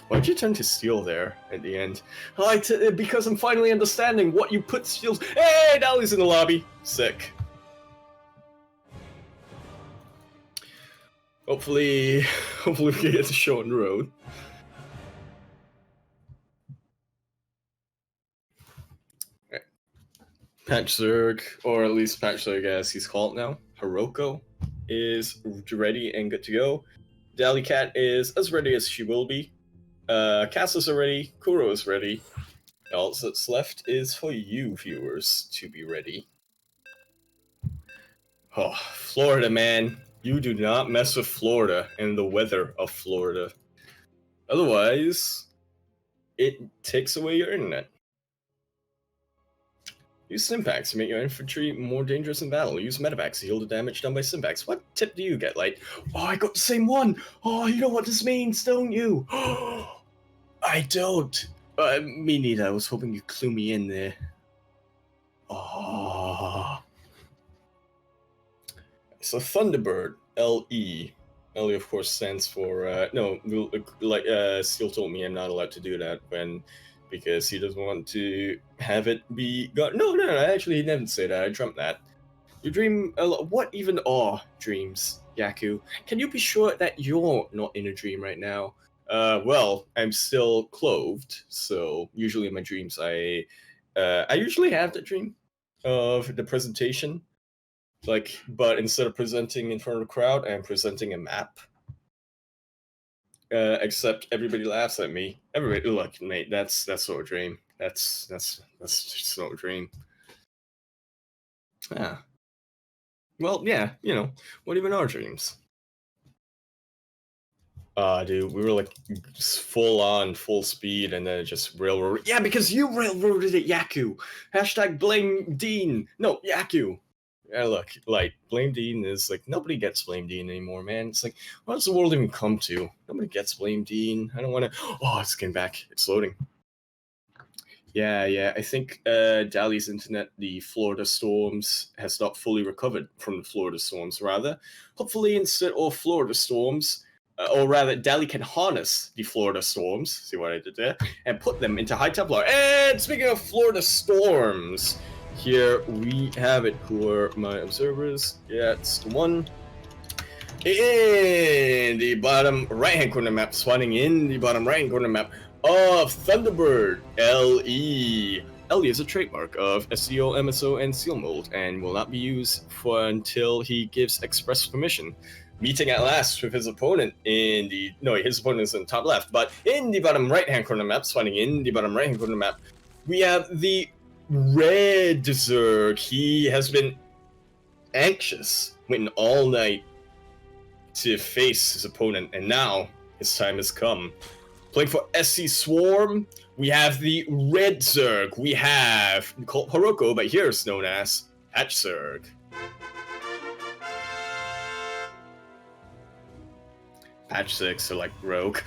Speaker 1: Why'd you turn to steel there at the end? Because I'm finally understanding what you put steels. Hey, Dolly's in the lobby. Sick. Hopefully we can get the show on the road. Right. Patch Zerg, or at least Patch Zerg as he's called now. Hiroko is ready and good to go. Dally Cat is as ready as she will be. Cass are ready, Kuro is ready. All that's left is for you, viewers, to be ready. Oh, Florida, man. You do not mess with Florida and the weather of Florida. Otherwise, it takes away your internet. Use Simpacts to make your infantry more dangerous in battle. Use Medivacs to heal the damage done by Simpacts. What tip do you get, Light? Oh, I got the same one! Oh, you know what this means, don't you? I don't. Me neither. I was hoping you'd clue me in there. Oh. So Thunderbird, LE. LE, of course, stands for no. Like Steel told me, I'm not allowed to do that because he doesn't want to have it be gone. No. Actually, he didn't say that. I dreamt that. You dream a lot. What even are dreams, Yaku? Can you be sure that you're not in a dream right now? Well, I'm still clothed, so usually in my dreams I usually have the dream of the presentation, but instead of presenting in front of a crowd, I'm presenting a map. Except everybody laughs at me. Everybody, look, mate, that's not a dream. That's just not a dream. Ah. Well, yeah, what even are dreams? Dude, we were like full speed, and then it just railroaded. Yeah, because you railroaded it, Yaku. Hashtag blame Dean. No, Yaku. Yeah, look, like, blame Dean is like, nobody gets blame Dean anymore, man. It's like, what does the world even come to? Nobody gets blame Dean. I don't want to. Oh, it's getting back. It's loading. Yeah. I think Dali's internet, the Florida storms, has not fully recovered from the Florida storms. Rather, hopefully, instead of Florida storms, or rather, Dali can harness the Florida storms, see what I did there, and put them into High Templar. And speaking of Florida storms, here we have it. Who are my observers? Yeah, it's the one. In the bottom right-hand corner map, spawning in the bottom right-hand corner map of Thunderbird LE. LE is a trademark of SEO, MSO, and Seal Mold, and will not be used for until he gives express permission. Meeting at last with his opponent in the... No, his opponent is in the top left, but in the bottom right-hand corner map, spawning in the bottom right-hand corner map, we have the Red Zerg. He has been anxious, waiting all night to face his opponent, and now his time has come. Playing for SC2 Swarm, we have the Red Zerg. We have called Hiroko, but here it's known as Patch Zerg. Patch Zergs are like rogue.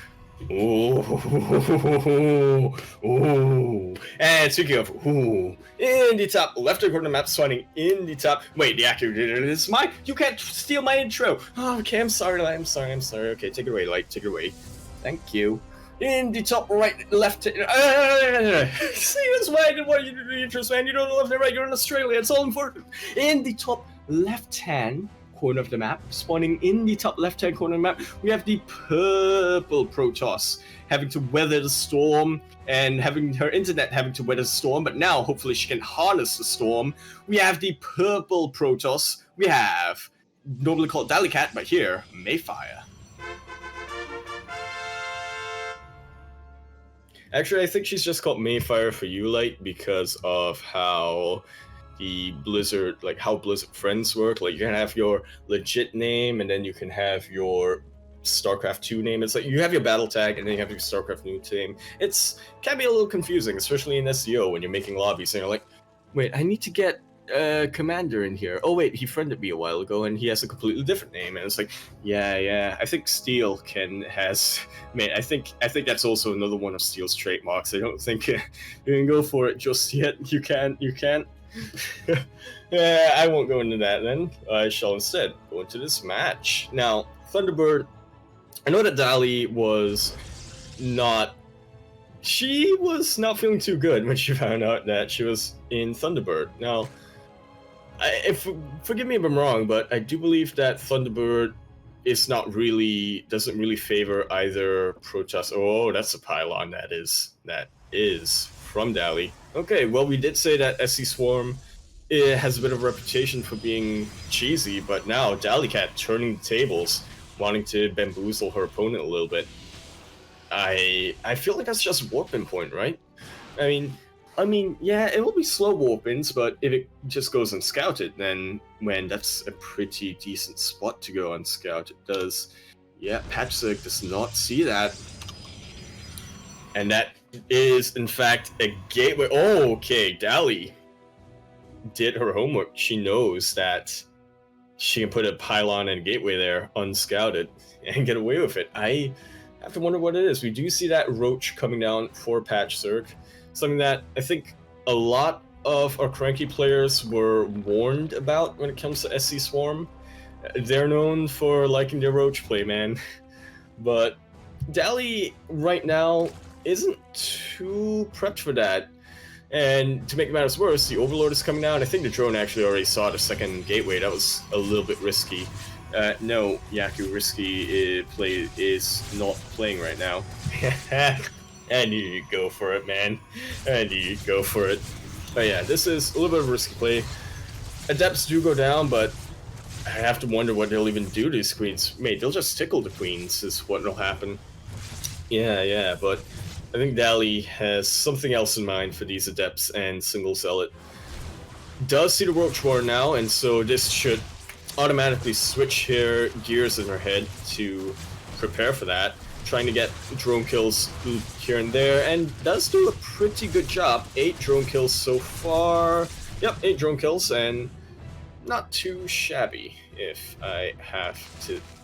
Speaker 1: Ooh, ooh. And speaking of ooh, in the top left corner map, spawning in the top. Wait, the actor did it. It's mine. You can't steal my intro. Oh, okay, I'm sorry. Okay, take it away, Light. Take it away. Thank you. In the top right, left. See, that's why I didn't want you to do the intros, man. You don't know left and right. You're in Australia. It's all important. In the top left-hand corner of the map, spawning in the top left-hand corner of the map, we have the purple Protoss having to weather the storm and having her internet having to weather the storm, but now hopefully she can harness the storm. We have the purple Protoss. We have normally called Dalicat, but here Mayfire. Actually, I think she's just called Mayfire for you, Light, because of how the Blizzard, like how Blizzard friends work. Like you can have your legit name, and then you can have your StarCraft 2 name. It's like you have your battle tag, and then you have your StarCraft new name. It's can be a little confusing, especially in SEO when you're making lobbies and you're like, wait, I need to get Commander in here. Oh wait, he friended me a while ago, and he has a completely different name. And it's like, yeah. I think Steel has. Man, I think that's also another one of Steel's trademarks. I don't think you can go for it just yet. You can't. Yeah, I won't go into that then. I shall instead go into this match. Now, Thunderbird, I know that Dali was not... She was not feeling too good when she found out that she was in Thunderbird. Now, forgive me if I'm wrong, but I do believe that Thunderbird is not really... doesn't really favor either Protoss... Oh, that's a pylon that is from Dali. Okay, well, we did say that SC Swarm has a bit of a reputation for being cheesy, but now Dalicat turning the tables, wanting to bamboozle her opponent a little bit. I feel like that's just warp-in point, right? I mean, yeah, it will be slow warp-ins, but if it just goes unscouted, then that's a pretty decent spot to go unscouted. Yeah, Patchzerg does not see that. And that is, in fact, a gateway. Oh, okay, Dali did her homework. She knows that she can put a pylon and a gateway there unscouted and get away with it. I have to wonder what it is. We do see that Roach coming down for Patchzerg, something that I think a lot of our CranKy players were warned about when it comes to SC Swarm. They're known for liking their Roach play, man. But Dali right now isn't too prepped for that. And to make matters worse, the Overlord is coming down. I think the drone actually already saw the second gateway. That was a little bit risky. No, Yaku, risky play is not playing right now. I knew you'd go for it, man. I knew you'd go for it. But yeah, this is a little bit of a risky play. Adepts do go down, but I have to wonder what they'll even do to these queens. Mate, they'll just tickle the queens is what will happen. Yeah, but I think Dali has something else in mind for these Adepts, and Single Zealot does see the Roach War now, and so this should automatically switch her gears in her head to prepare for that, trying to get drone kills here and there, and does do a pretty good job. 8 drone kills so far. Yep, 8 drone kills, and not too shabby, if I have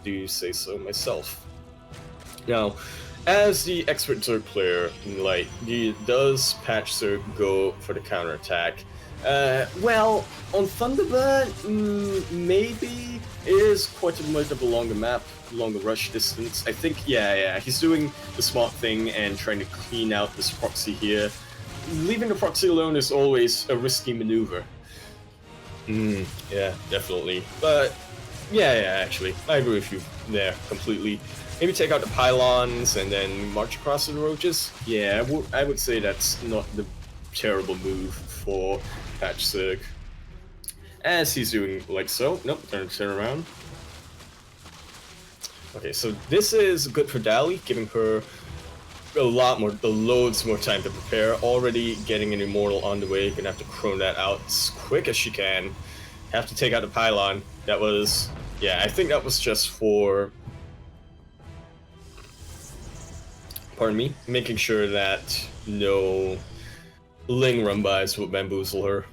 Speaker 1: to say so myself. Now, as the expert Zerg player, like, does Patchzerg go for the counterattack? Well, on Thunderbird, maybe. It is quite a bit of a longer map, longer rush distance. I think, yeah, he's doing the smart thing and trying to clean out this proxy here. Leaving the proxy alone is always a risky maneuver. Yeah, definitely. But Yeah, actually, I agree with you there completely. Maybe take out the pylons and then march across the roaches. Yeah, I would say that's not the terrible move for Patchzerg. As he's doing like so. Nope, turn around. Okay, so this is good for Dali, giving her loads more time to prepare. Already getting an immortal on the way. Gonna have to crone that out as quick as she can. Have to take out the pylon. That was, yeah, I think that was just for, pardon me, making sure that no Ling run-bys will bamboozle her.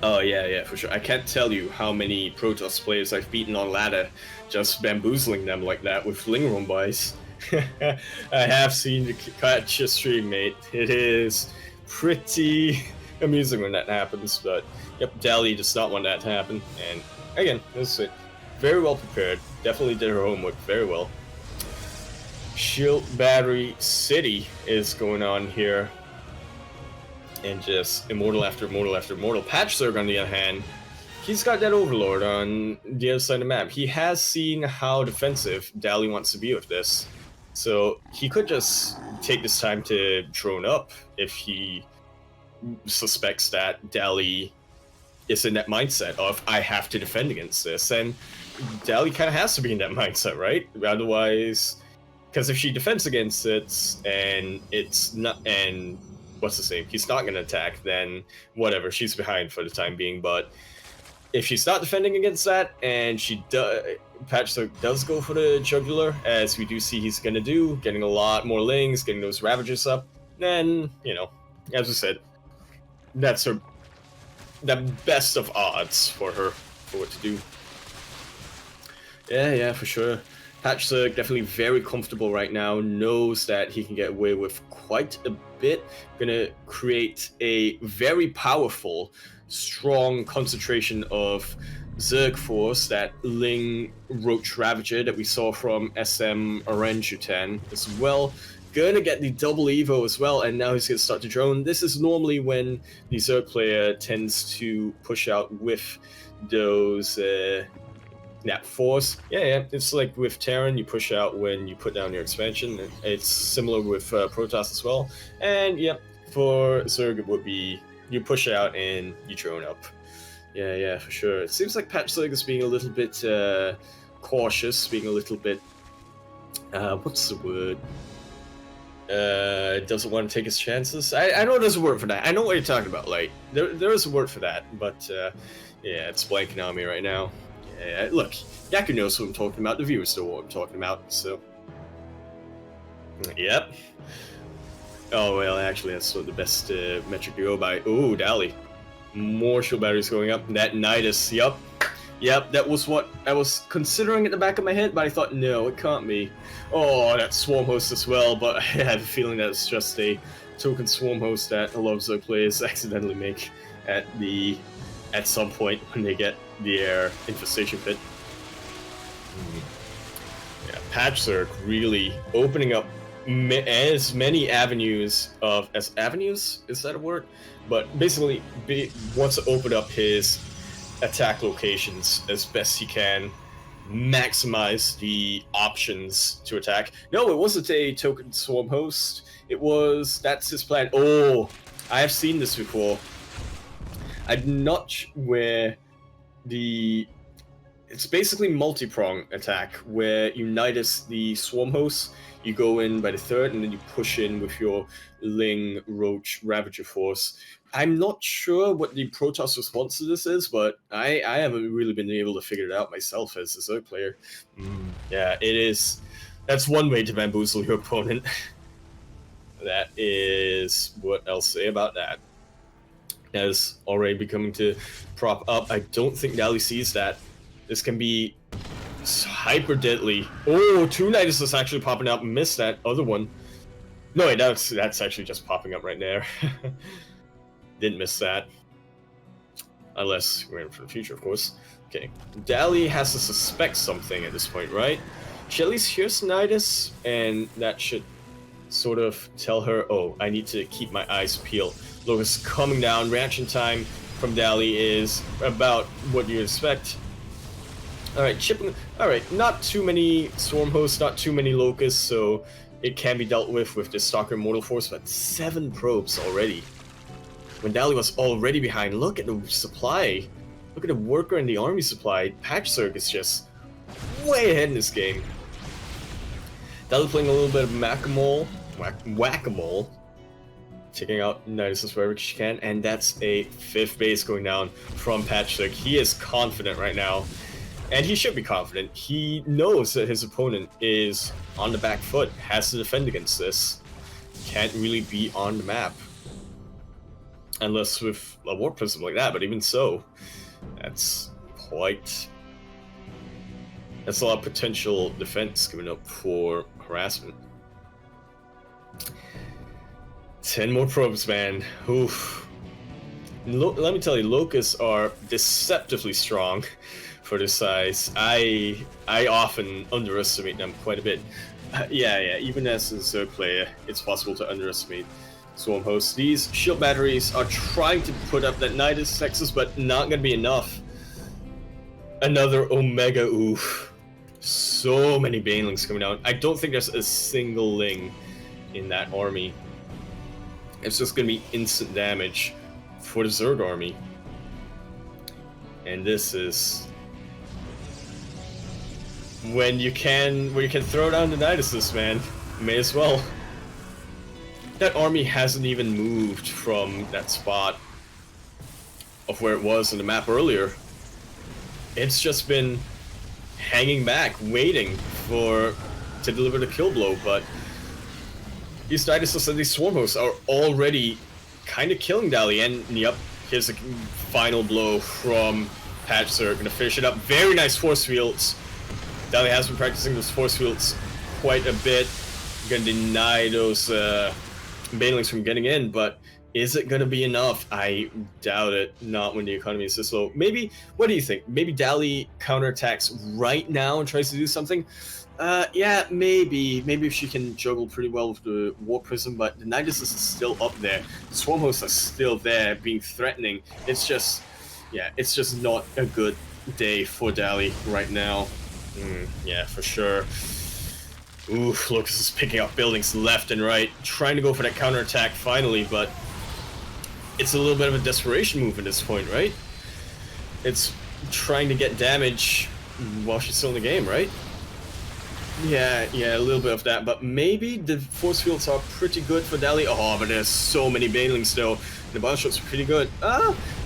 Speaker 1: Oh yeah, for sure. I can't tell you how many Protoss players I've beaten on ladder, just bamboozling them like that with Ling run-bys. I have seen you catch a stream, mate. It is pretty amusing when that happens, but yep, Dali does not want that to happen. And again, this is it. Very well prepared. Definitely did her homework very well. Shield Battery City is going on here. And just immortal after immortal after immortal. Patchzerg, on the other hand, he's got that Overlord on the other side of the map. He has seen how defensive Dali wants to be with this. So he could just take this time to drone up if he suspects that Dali is in that mindset of, I have to defend against this. And Dali kind of has to be in that mindset, right? Otherwise, because if she defends against it and it's not, and what's the same, he's not going to attack, then whatever, she's behind for the time being. But if she's not defending against that, and Patchzerg does go for the jugular, as we do see he's going to do, getting a lot more Lings, getting those Ravagers up, then, you know, as we said, that's her, the best of odds for her, for what to do. Yeah, for sure. Patchzerg definitely very comfortable right now, knows that he can get away with quite a bit. Gonna create a very powerful, strong concentration of Zerg force, that Ling Roach Ravager that we saw from SM Orangutan as well. Gonna get the double Evo as well, and now he's gonna start to drone. This is normally when the Zerg player tends to push out with those Nap force. Yeah, it's like with Terran, you push out when you put down your expansion. It's similar with Protoss as well. And yep, for Zerg it would be you push out and you drone up. Yeah, for sure. It seems like Patchzerg is being a little bit cautious, being a little bit what's the word? Doesn't want to take his chances. I know there's a word for that. I know what you're talking about. Like there is a word for that, but yeah, it's blanking on me right now. Yeah, look, Yaku knows what I'm talking about. The viewers know what I'm talking about. So, yep. Oh well, actually, that's the best metric to go by. Oh, Dali, more shield batteries going up. That Nidus, yep. That was what I was considering at the back of my head, but I thought, no, it can't be. Oh, that Swarm host as well, but I have a feeling that it's just a token Swarm host that a lot of Zerg players accidentally make at some point when they get the air infestation pit. Yeah, Patchzerg really opening up as many avenues of avenues, is that a word? But basically wants to open up his attack locations as best he can, maximize the options to attack. No, it wasn't a token Swarm host. That's his plan. Oh, I have seen this before. I'm not where it's basically multi-prong attack where you Nidus the Swarm hosts, you go in by the third, and then you push in with your Ling Roach Ravager force. I'm not sure what the Protoss response to this is, but I haven't really been able to figure it out myself as a Zerg player. Yeah, it is. That's one way to bamboozle your opponent. That is what I'll say about that. That is already becoming to prop up. I don't think Dali sees that. This can be hyper deadly. Oh, two Nidus is actually popping up. Missed that other one. No, wait, that's actually just popping up right there. Didn't miss that. Unless we're in for the future, of course. Okay. Dali has to suspect something at this point, right? She at least hears Nidus, and that should sort of tell her, oh, I need to keep my eyes peeled. Locust coming down. Reaction time from Dali is about what you expect. Alright, chipping. Alright, not too many Swarm hosts, not too many Locusts, so it can be dealt with the Stalker Mortal Force, but 7 probes already. When Dali was already behind, look at the supply. Look at the worker and the army supply. Patchzerg is just way ahead in this game. Dali playing a little bit of whack-a-mole. Taking out Nidus wherever she can, and that's a 5th base going down from Patchzerg. He is confident right now. And he should be confident. He knows that his opponent is on the back foot, has to defend against this. Can't really be on the map. Unless with a Warp Prism like that, but even so, that's quite... That's a lot of potential defense coming up for harassment. 10 more probes, man. Oof. Let me tell you, Locusts are deceptively strong for this size. I often underestimate them quite a bit. Yeah, even as a Zerg player, it's possible to underestimate Swarm hosts. These shield batteries are trying to put up that Nidus Texas, but not gonna be enough. Another Omega, oof. So many Banelings coming down. I don't think there's a single Ling in that army. It's just gonna be instant damage for the Zerg army. And this is when you can throw down the Niduses, man. May as well. That army hasn't even moved from that spot of where it was on the map earlier. It's just been hanging back, waiting to deliver the kill blow, but these Niduses and these Swarm hosts are already kind of killing Dali, and yep, here's a final blow from Patchzerg, gonna finish it up. Very nice force fields. Dali has been practicing those force fields quite a bit. Gonna deny those Banelings from getting in, but is it gonna be enough? I doubt it. Not when the economy is this low. Maybe, what do you think? Maybe Dali counterattacks right now and tries to do something? Yeah, maybe. Maybe if she can juggle pretty well with the Warp Prism, but the Nidus is still up there. The Swarm hosts are still there, being threatening. It's just, yeah, it's just not a good day for Dali right now. Yeah, for sure. Oof, Locust is picking up buildings left and right, trying to go for that counterattack finally, but it's a little bit of a desperation move at this point, right? It's trying to get damage while she's still in the game, right? Yeah, a little bit of that, but maybe the force fields are pretty good for Dali. Oh, but there's so many Banelings still. The battle shots are pretty good.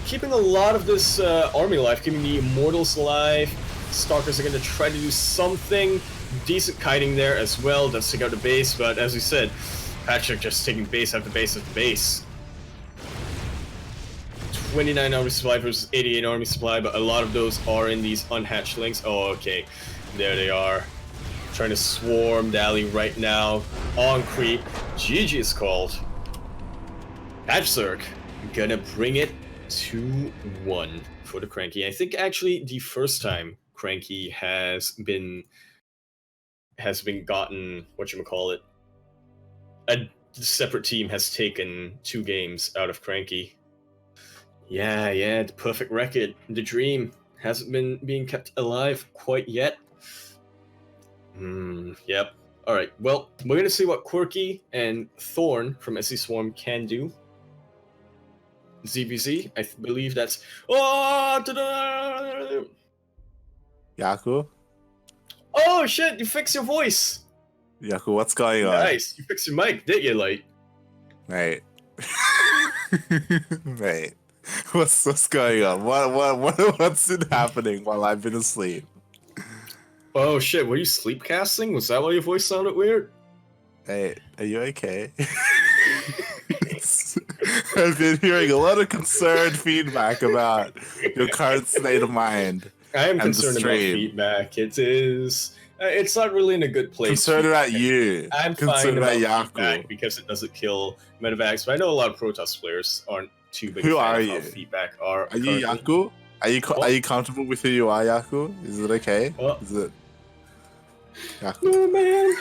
Speaker 1: Keeping a lot of this army alive, keeping the Immortals alive. Stalkers are going to try to do something. Decent kiting there as well. Does take out the base, but as we said, Patrick just taking base after base after base. 29 army supply versus 88 army supply, but a lot of those are in these unhatched links. Oh, okay. There they are. Trying to swarm Dali right now. On creep. GG is called. Patchzerg gonna bring it 2-1 for the CranKy. I think actually the first time CranKy has been gotten, whatchamacallit, a separate team has taken 2 games out of CranKy. Yeah, the perfect record, the dream, hasn't been being kept alive quite yet. Yep. Alright, well, we're gonna see what Quirky and Thorn from SC Swarm can do. ZVZ, I believe that's... Oh! Ta-da!
Speaker 3: Yaku?
Speaker 1: Oh shit, you fixed your voice!
Speaker 3: Yaku, what's going on?
Speaker 1: Nice, you fixed your mic, did you, like?
Speaker 3: Mate. Mate. What's going on? What's been happening while I've been asleep?
Speaker 1: Oh shit, were you sleep casting? Was that why your voice sounded weird?
Speaker 3: Hey, are you okay? I've been hearing a lot of concerned feedback about your current state of mind.
Speaker 1: I am concerned about feedback. It is... it's not really in a good place.
Speaker 3: Concerned about you.
Speaker 1: I'm
Speaker 3: concerned
Speaker 1: fine
Speaker 3: about
Speaker 1: Yaku because it doesn't kill medevacs, but I know a lot of Protoss players aren't too big
Speaker 3: Who
Speaker 1: fan
Speaker 3: are
Speaker 1: of
Speaker 3: you?
Speaker 1: how feedback are.
Speaker 3: Are you Yaku? Are you comfortable with who you are, Yaku? Is it okay?
Speaker 1: Oh.
Speaker 3: Is it Yaku?
Speaker 1: Oh, man.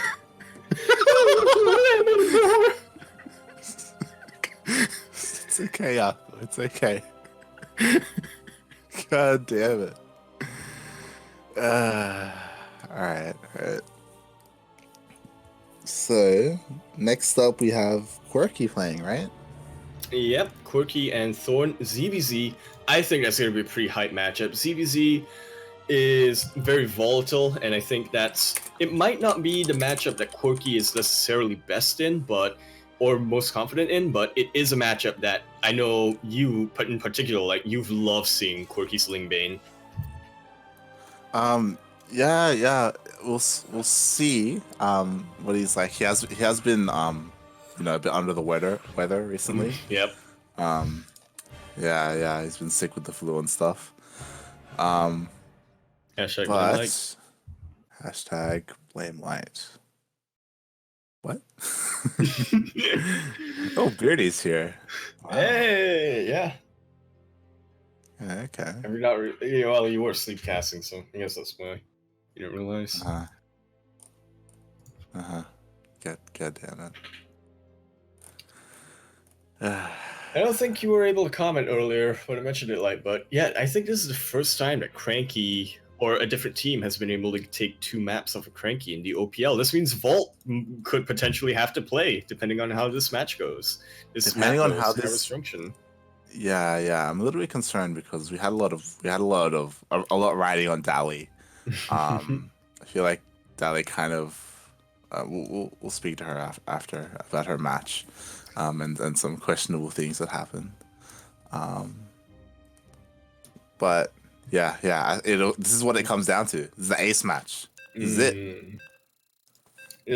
Speaker 3: It's okay, Yaku. It's okay. God damn it. All right. So next up we have Quirky playing, right?
Speaker 1: Yep, Quirky and Thorn. ZBZ, I think that's going to be a pretty hype matchup. ZBZ is very volatile, and I think it might not be the matchup that Quirky is necessarily best in, or most confident in, but it is a matchup that I know you, in particular, like you've loved seeing Quirky's Lingbane.
Speaker 3: Yeah. We'll see. What he's like. He has been a bit under the weather recently.
Speaker 1: Yep.
Speaker 3: Yeah. He's been sick with the flu and stuff.
Speaker 1: Hashtag
Speaker 3: But
Speaker 1: blame light.
Speaker 3: hashtag blame light. What? Oh, Beardy's here. Wow.
Speaker 1: Hey, yeah.
Speaker 3: Yeah, okay.
Speaker 1: Well, you were sleep casting, so I guess that's why you didn't realize.
Speaker 3: God damn it.
Speaker 1: I don't think you were able to comment earlier when I mentioned it, but yeah, I think this is the first time that CranKy or a different team has been able to take 2 maps off of CranKy in the OPL. This means Vault could potentially have to play, depending on how this match goes.
Speaker 3: Depending on how this
Speaker 1: restriction.
Speaker 3: Yeah. I'm a little bit concerned because we had a lot riding on Dali. I feel like Dali kind of. We'll speak to her after about her match, and some questionable things that happened. But yeah. This is what it comes down to. This is the ace match. This is it.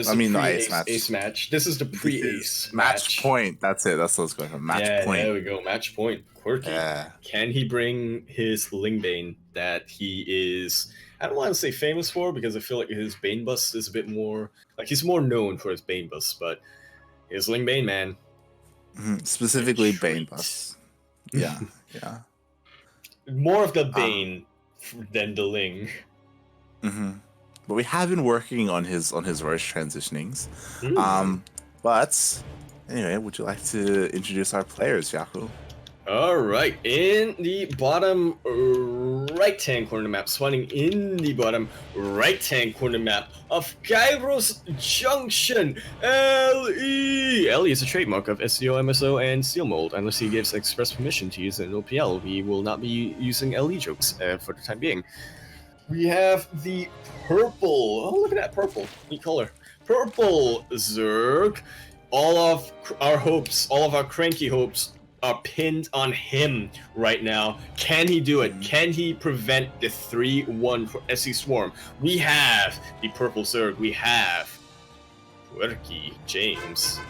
Speaker 3: I mean, not ace match.
Speaker 1: Ace match. This is the pre-ace
Speaker 3: match point. That's it. That's what it's going for. Match point.
Speaker 1: There we go. Match point. Quirky.
Speaker 3: Yeah.
Speaker 1: Can he bring his Lingbane that he is? I don't want to say famous for, because I feel like his Bane bust is a bit more like he's more known for his Bane bust, but his Lingbane, man.
Speaker 3: Specifically Bane bust. Yeah.
Speaker 1: More of the Bane than the Ling.
Speaker 3: But we have been working on his Roche transitionings. But anyway, would you like to introduce our players, Yaku?
Speaker 1: All right, in the bottom right-hand corner map, spawning in the bottom right-hand corner map of Kairos Junction, LE. LE is a trademark of SCO, MSO, and Steel Mold. Unless he gives express permission to use an OPL, we will not be using LE jokes for the time being. We have the purple. Oh, look at that purple. Neat color. Purple Zerg. All of our hopes, all of our CranKy hopes are pinned on him right now. Can he do it? Can he prevent the 3-1 for SC Swarm? We have the purple Zerg. We have Quirky James.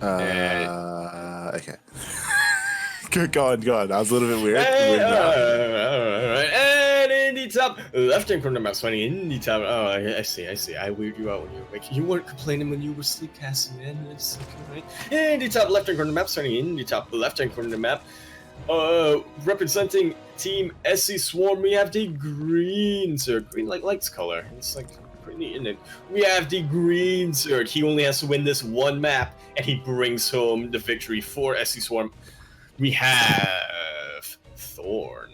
Speaker 3: Okay. Go on. That was a little bit weird.
Speaker 1: Alright. And in the top left-hand corner map, spawning in the top. Oh, I see. I weird you out when you were awake. You weren't complaining when you were sleep casting, man. It's okay, right? In the top left-hand corner map, spawning in the top left-hand corner map, representing Team SC Swarm, we have the green Zerg. Green like lights color. It's like pretty neat, isn't it? We have the green Zerg. He only has to win this one map, and he brings home the victory for SC Swarm. We have Thorn.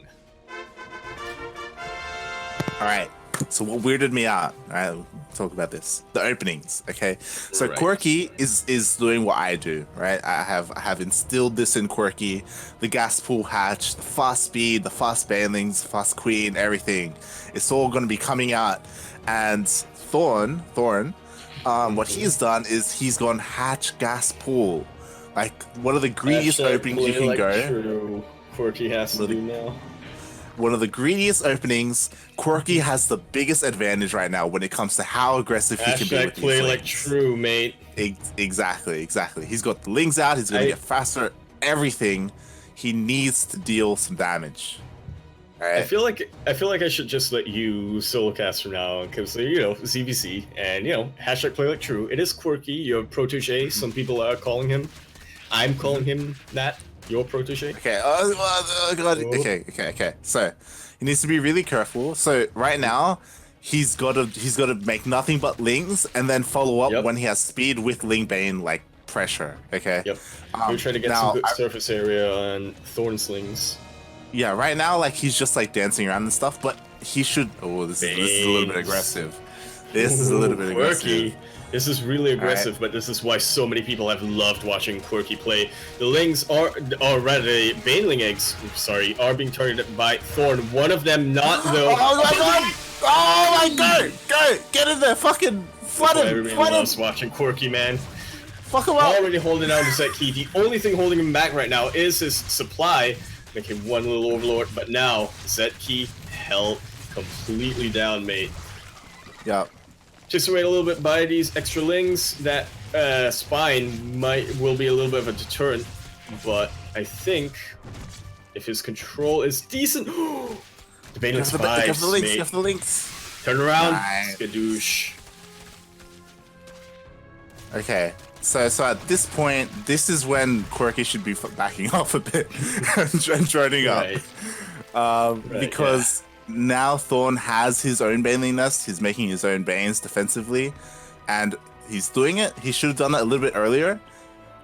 Speaker 3: All right. So what weirded me out? All right, we'll talk about this. The openings. Okay. So
Speaker 1: right.
Speaker 3: Quirky is doing what I do. Right. I have instilled this in Quirky. The gas pool hatch, the fast speed, the fast banelings, fast queen, everything. It's all going to be coming out. And Thorn. What he's done is he's gone hatch gas pool. Like one of the greediest openings you can go.
Speaker 1: True. Quirky has to do now.
Speaker 3: One of the greediest openings. Quirky has the biggest advantage right now when it comes to how aggressive he can be with these
Speaker 1: play
Speaker 3: lings.
Speaker 1: like true, mate.
Speaker 3: Exactly. He's got the lings out. He's gonna get faster. Everything. He needs to deal some damage. All right.
Speaker 1: I feel like I should just let you solo cast from now on, because ZVC and hashtag play like true. It is Quirky, your protege. Some people are calling him. I'm calling him that. Your protege.
Speaker 3: Okay. God. Okay. So he needs to be really careful. So right now, he's got to make nothing but lings, and then follow up when he has speed with Lingbane like pressure. Okay.
Speaker 1: Yep. We're trying to get some good surface area on Thorn Slings.
Speaker 3: Yeah, right now, like, he's just, like, dancing around and stuff, but he should... Oh, this is a little bit aggressive. This is a little bit aggressive.
Speaker 1: This is really aggressive, but this is why so many people have loved watching Quirky play. The Lings are, or rather, Baneling Eggs, sorry, are being targeted by Thorn. One of them not, though.
Speaker 3: Oh my god! Oh my god! Go! Get in there! Fucking flood him!
Speaker 1: Everybody loves watching Quirky, man.
Speaker 3: Fuck him up!
Speaker 1: Already holding down the ZK. The only thing holding him back right now is his supply, making one little overlord, but now ZK held completely down, mate.
Speaker 3: Yeah.
Speaker 1: Just wait a little bit by these extra Lings. That spine will be a little bit of a deterrent, but I think if his control is decent, the Baneling survives.
Speaker 3: You have the links.
Speaker 1: Turn around,
Speaker 3: nice.
Speaker 1: Skadoosh. Okay.
Speaker 3: So at this point, this is when Quirky should be backing off a bit and droning up, because. Now Thorn has his own Baneling Nest, he's making his own Banes defensively, and he's doing it. He should have done that a little bit earlier.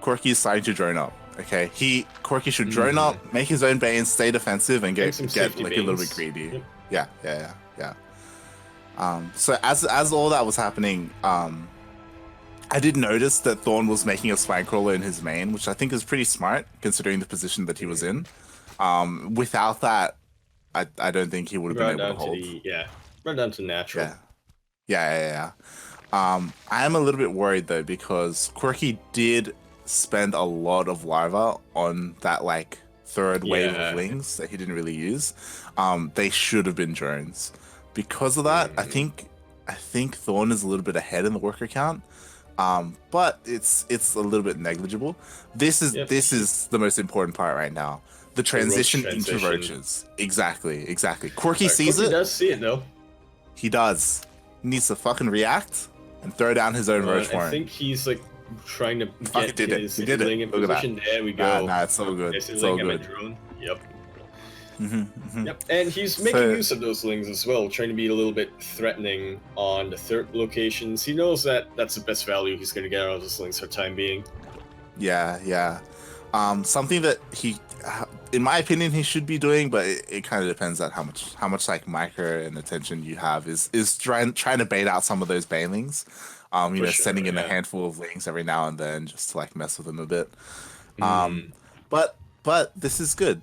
Speaker 3: Quirky is starting to drone up. Okay, Quirky should drone up, make his own Banes, stay defensive, and get like a little bit greedy. Yep. Yeah. So as all that was happening, I did notice that Thorn was making a spine crawler in his main, which I think is pretty smart considering the position that he was in. Without that, I don't think he would have been able to hold.
Speaker 1: Run down to natural.
Speaker 3: Yeah. I am a little bit worried though, because Quirky did spend a lot of larva on that like third wave of Lings that he didn't really use. They should have been drones. Because of that, I think Thorn is a little bit ahead in the worker count. But it's a little bit negligible. This is the most important part right now. The transition into roaches. Exactly. Quirky sees it.
Speaker 1: He does see it though.
Speaker 3: He does. He needs to fucking react and throw down his own roach horn.
Speaker 1: I think he's like trying to get his Ling in position. There we go.
Speaker 3: Nah, it's so good.
Speaker 1: It's so good. Drone. Yep. Yep. And he's making use of those Lings as well, trying to be a little bit threatening on the third locations. He knows that that's the best value he's going to get out of those Lings for time being.
Speaker 3: Yeah. Something that he, in my opinion, he should be doing, but it kind of depends on how much like micro and attention you have, is trying to bait out some of those Banelings. Sending in a handful of Lings every now and then just to like mess with them a bit. But this is good.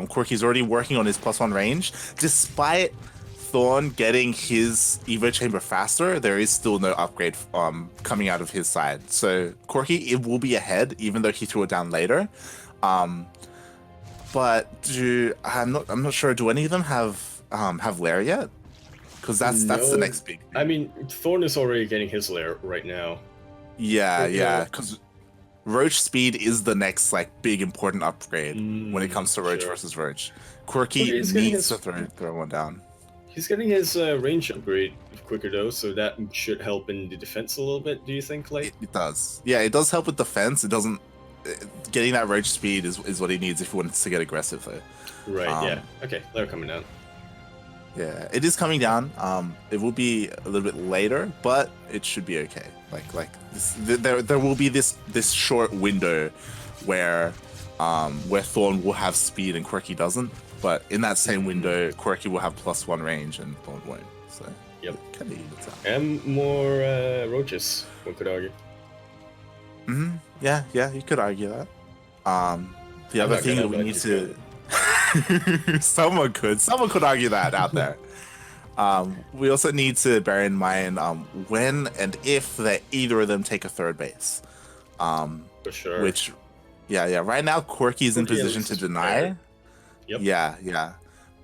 Speaker 3: Quirky's already working on his +1 range. Despite Thorn getting his Evo Chamber faster, there is still no upgrade coming out of his side. So Quirky, it will be ahead, even though he threw it down later. But I'm not sure. Do any of them have Lair yet? Because that's the next big thing.
Speaker 1: I mean, Thorn is already getting his Lair right now.
Speaker 3: Yeah. Because Roach speed is the next like big important upgrade when it comes to Roach versus Roach. Quirky needs to throw one down.
Speaker 1: He's getting his range upgrade quicker though, so that should help in the defense a little bit. Do you think? Like
Speaker 3: it does. Yeah, it does help with defense. It doesn't. Getting that Roach speed is what he needs if he wants to get aggressive though.
Speaker 1: Right. Yeah. Okay. They're coming down.
Speaker 3: Yeah, it is coming down. It will be a little bit later, but it should be okay. Like this, there will be this short window where Thorn will have speed and Quirky doesn't. But in that same window, Quirky will have +1 range and Thorn won't. So
Speaker 1: yep. And more roaches, one could argue.
Speaker 3: Yeah, you could argue that. The other thing that we need to someone could argue that out there. We also need to bear in mind when and if either of them take a third base.
Speaker 1: For sure.
Speaker 3: Which, right now Quirky is in position to deny.
Speaker 1: Yep.
Speaker 3: Yeah.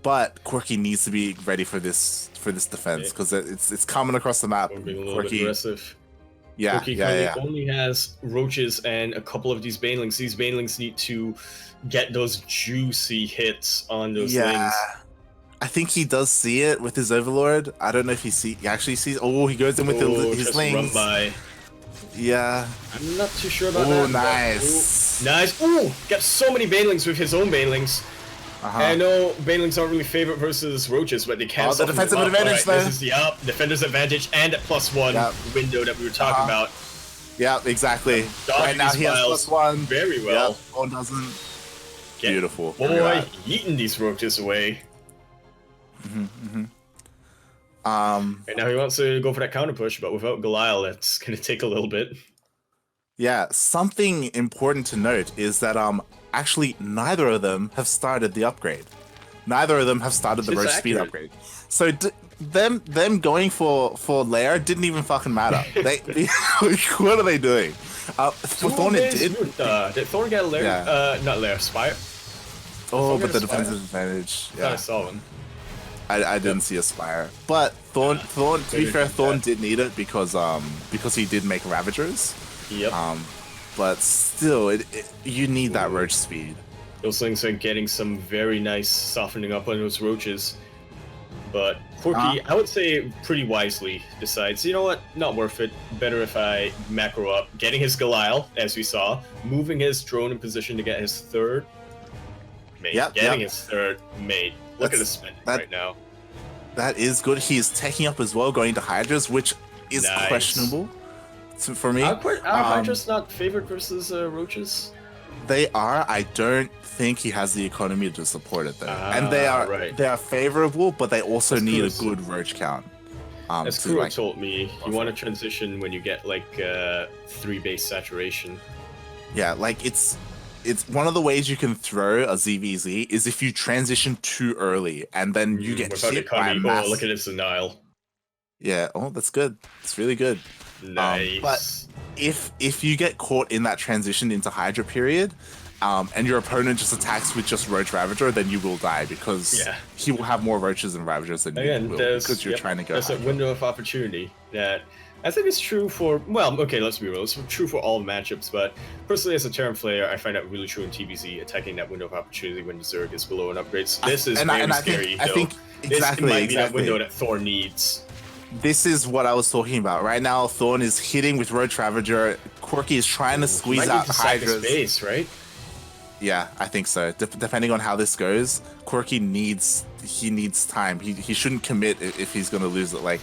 Speaker 3: But Quirky needs to be ready for this defense because it's coming across the map.
Speaker 1: Being a little bit aggressive.
Speaker 3: Yeah,
Speaker 1: Quirky only has roaches and a couple of these Banelings. These Banelings need to get those juicy hits on those Lings.
Speaker 3: I think he does see it with his Overlord. I don't know if he actually sees. Oh, he goes in with his Lings.
Speaker 1: Run by.
Speaker 3: Yeah.
Speaker 1: I'm not too sure about that.
Speaker 3: Oh, nice.
Speaker 1: Nice. Ooh, got so many Banelings with his own Banelings. I know Banelings aren't really favorite versus roaches, but they can.
Speaker 3: The defensive advantage there.
Speaker 1: This is the defender's advantage and at +1 window that we were talking about.
Speaker 3: Yeah, exactly.
Speaker 1: Dodging
Speaker 3: Right now
Speaker 1: his
Speaker 3: he has
Speaker 1: files
Speaker 3: +1.
Speaker 1: very well.
Speaker 3: Yeah, Thorn doesn't.
Speaker 1: Get-
Speaker 3: Beautiful.
Speaker 1: Boy, eating these roaches away. And now he wants to go for that counter push, but without Goliath, that's going to take a little bit.
Speaker 3: Yeah, something important to note is that actually neither of them have started the upgrade. Neither of them have started the
Speaker 1: It's
Speaker 3: roach speed
Speaker 1: accurate.
Speaker 3: upgrade. So them going for lair didn't even fucking matter. They what are they doing? For Thorn it did.
Speaker 1: Did Thorn get a lair?
Speaker 3: Yeah.
Speaker 1: Not lair, Spire?
Speaker 3: Oh,
Speaker 1: Thorn
Speaker 3: but
Speaker 1: get
Speaker 3: the
Speaker 1: a Spire?
Speaker 3: defensive advantage.
Speaker 1: I thought I
Speaker 3: Yeah,
Speaker 1: saw one.
Speaker 3: I didn't see a Spire. But Thorn, to be
Speaker 1: maybe
Speaker 3: fair,
Speaker 1: did
Speaker 3: Thorn
Speaker 1: that.
Speaker 3: did need it because he did make Ravagers.
Speaker 1: Yep.
Speaker 3: But still, you need that roach speed.
Speaker 1: Those things are getting some very nice softening up on those roaches. But Corky, I would say pretty wisely decides, you know what, not worth it. Better if I macro up. Getting his Goliath, as we saw, moving his drone in position to get his third mate. Getting his third mate. Look at his spending right now.
Speaker 3: That is good. He's taking up as well, going to Hydras, which is
Speaker 1: Nice.
Speaker 3: questionable for me.
Speaker 1: Are Hydras not favored versus roaches?
Speaker 3: They are. I don't think he has the economy to support it though, and they are favorable, but they also need a good roach count.
Speaker 1: As Kuro told me, you want to transition when you get like 3 base saturation.
Speaker 3: Yeah, like it's one of the ways you can throw a ZVZ is if you transition too early and then you get hit by a mass.
Speaker 1: Oh, look at his denial.
Speaker 3: Yeah. Oh, that's good. It's really good.
Speaker 1: Nice.
Speaker 3: But if you get caught in that transition into Hydra period, and your opponent just attacks with just Roach Ravager, then you will die because he will have more Roaches and Ravagers than you will because you're trying to go.
Speaker 1: There's a window of opportunity that I think is true for, well, okay, let's be real, it's true for all matchups, but personally as a Terran player, I find that really true in TBZ, attacking that window of opportunity when the Zerg is below an upgrade. So this is very scary,
Speaker 3: I think
Speaker 1: this might be that window that Thor needs.
Speaker 3: This is what I was talking about. Right now, Thorn is hitting with Roach Ravager. Quirky is trying to squeeze out Hydras.
Speaker 1: Base, right?
Speaker 3: Yeah, I think so. Depending on how this goes, Quirky needs time. He shouldn't commit if he's going to lose it. Like,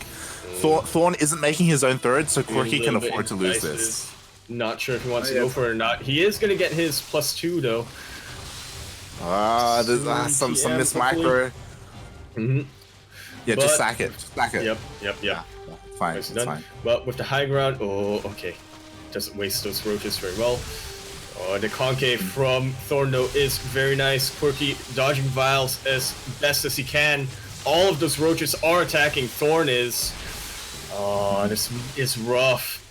Speaker 3: Thorn isn't making his own third, so Quirky can afford to lose this.
Speaker 1: Not sure if he wants to go for it or not. He is going to get his +2 though.
Speaker 3: There's some miss micro. Yeah, just sack it. Sack it.
Speaker 1: Yep.
Speaker 3: Yeah, fine. It's fine.
Speaker 1: But with the high ground, okay. Doesn't waste those roaches very well. Oh, the concave from Thorno is very nice. Quirky dodging vials as best as he can. All of those roaches are attacking. Thorn is. Oh, this is rough.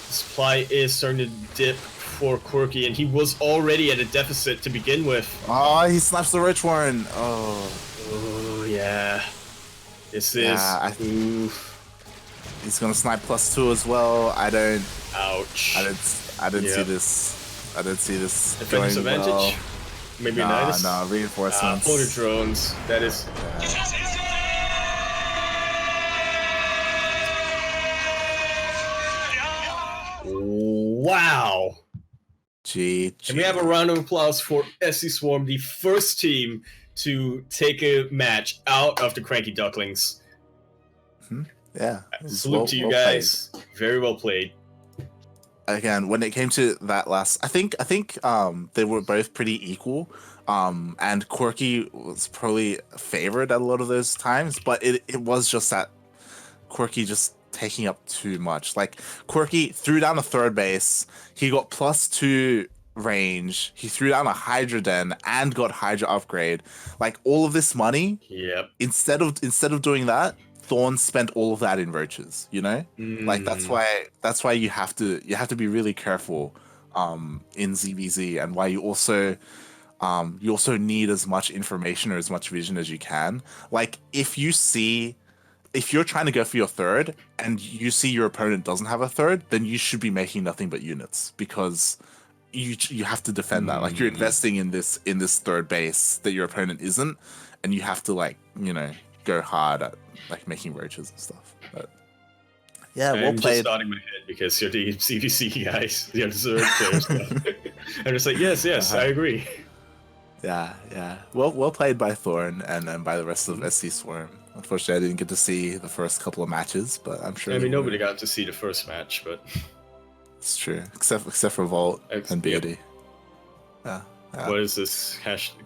Speaker 1: Supply is starting to dip for Quirky, and he was already at a deficit to begin with.
Speaker 3: Oh, he slaps the Roach Warren. Oh,
Speaker 1: yeah. This is.
Speaker 3: He's gonna snipe +2 as well.
Speaker 1: Ouch.
Speaker 3: I didn't see this. I didn't see this
Speaker 1: Defense
Speaker 3: going
Speaker 1: advantage?
Speaker 3: well.
Speaker 1: Maybe nice.
Speaker 3: No, reinforcements.
Speaker 1: Floater drones. That is. Wow.
Speaker 3: Gee.
Speaker 1: And we have a round of applause for SC Swarm, the first team to take a match out of the CranKy Ducklings.
Speaker 3: Yeah.
Speaker 1: Salute to you guys. Played. Very well played.
Speaker 3: Again, when it came to that last, I think they were both pretty equal. And Quirky was probably favored at a lot of those times, but it was just that Quirky just taking up too much. Like, Quirky threw down a third base, he got +2 range, he threw down a Hydra Den and got Hydra upgrade. Like, all of this money, instead of doing that, Thorn spent all of that in roaches, you know? Like, that's why you have to be really careful in ZVZ, and why you also need as much information or as much vision as you can. Like, if you're trying to go for your third and you see your opponent doesn't have a third, then you should be making nothing but units, because you have to defend that. Like, you're investing in this third base that your opponent isn't, and you have to, like, you know, go hard at like making roaches and stuff. But yeah, well played.
Speaker 1: I'm just nodding my head because you're the CDC guys, the Zerg players. I'm just like, yes, I agree.
Speaker 3: Yeah. Well played by Thorn and by the rest of SC Swarm. Unfortunately, I didn't get to see the first couple of matches, but I'm sure.
Speaker 1: I mean, nobody got to see the first match, but
Speaker 3: It's true. Except for Vault and Beauty. Yeah.
Speaker 2: What is this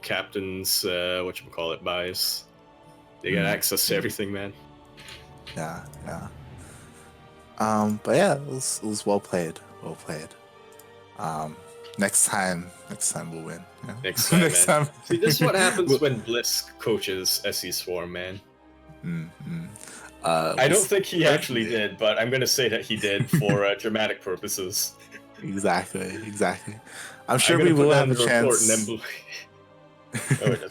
Speaker 2: captain's whatchamacallit bias? They got access to everything, man.
Speaker 3: Yeah. But yeah, it was well played. Well played. Next time we'll win. Yeah.
Speaker 2: Next time,
Speaker 3: Next
Speaker 2: man.
Speaker 3: time.
Speaker 2: See, this is what happens when Bliss coaches SC Swarm, man. I don't think he actually did, but I'm gonna say that he did for dramatic purposes.
Speaker 3: Exactly. I'm sure we will have a chance.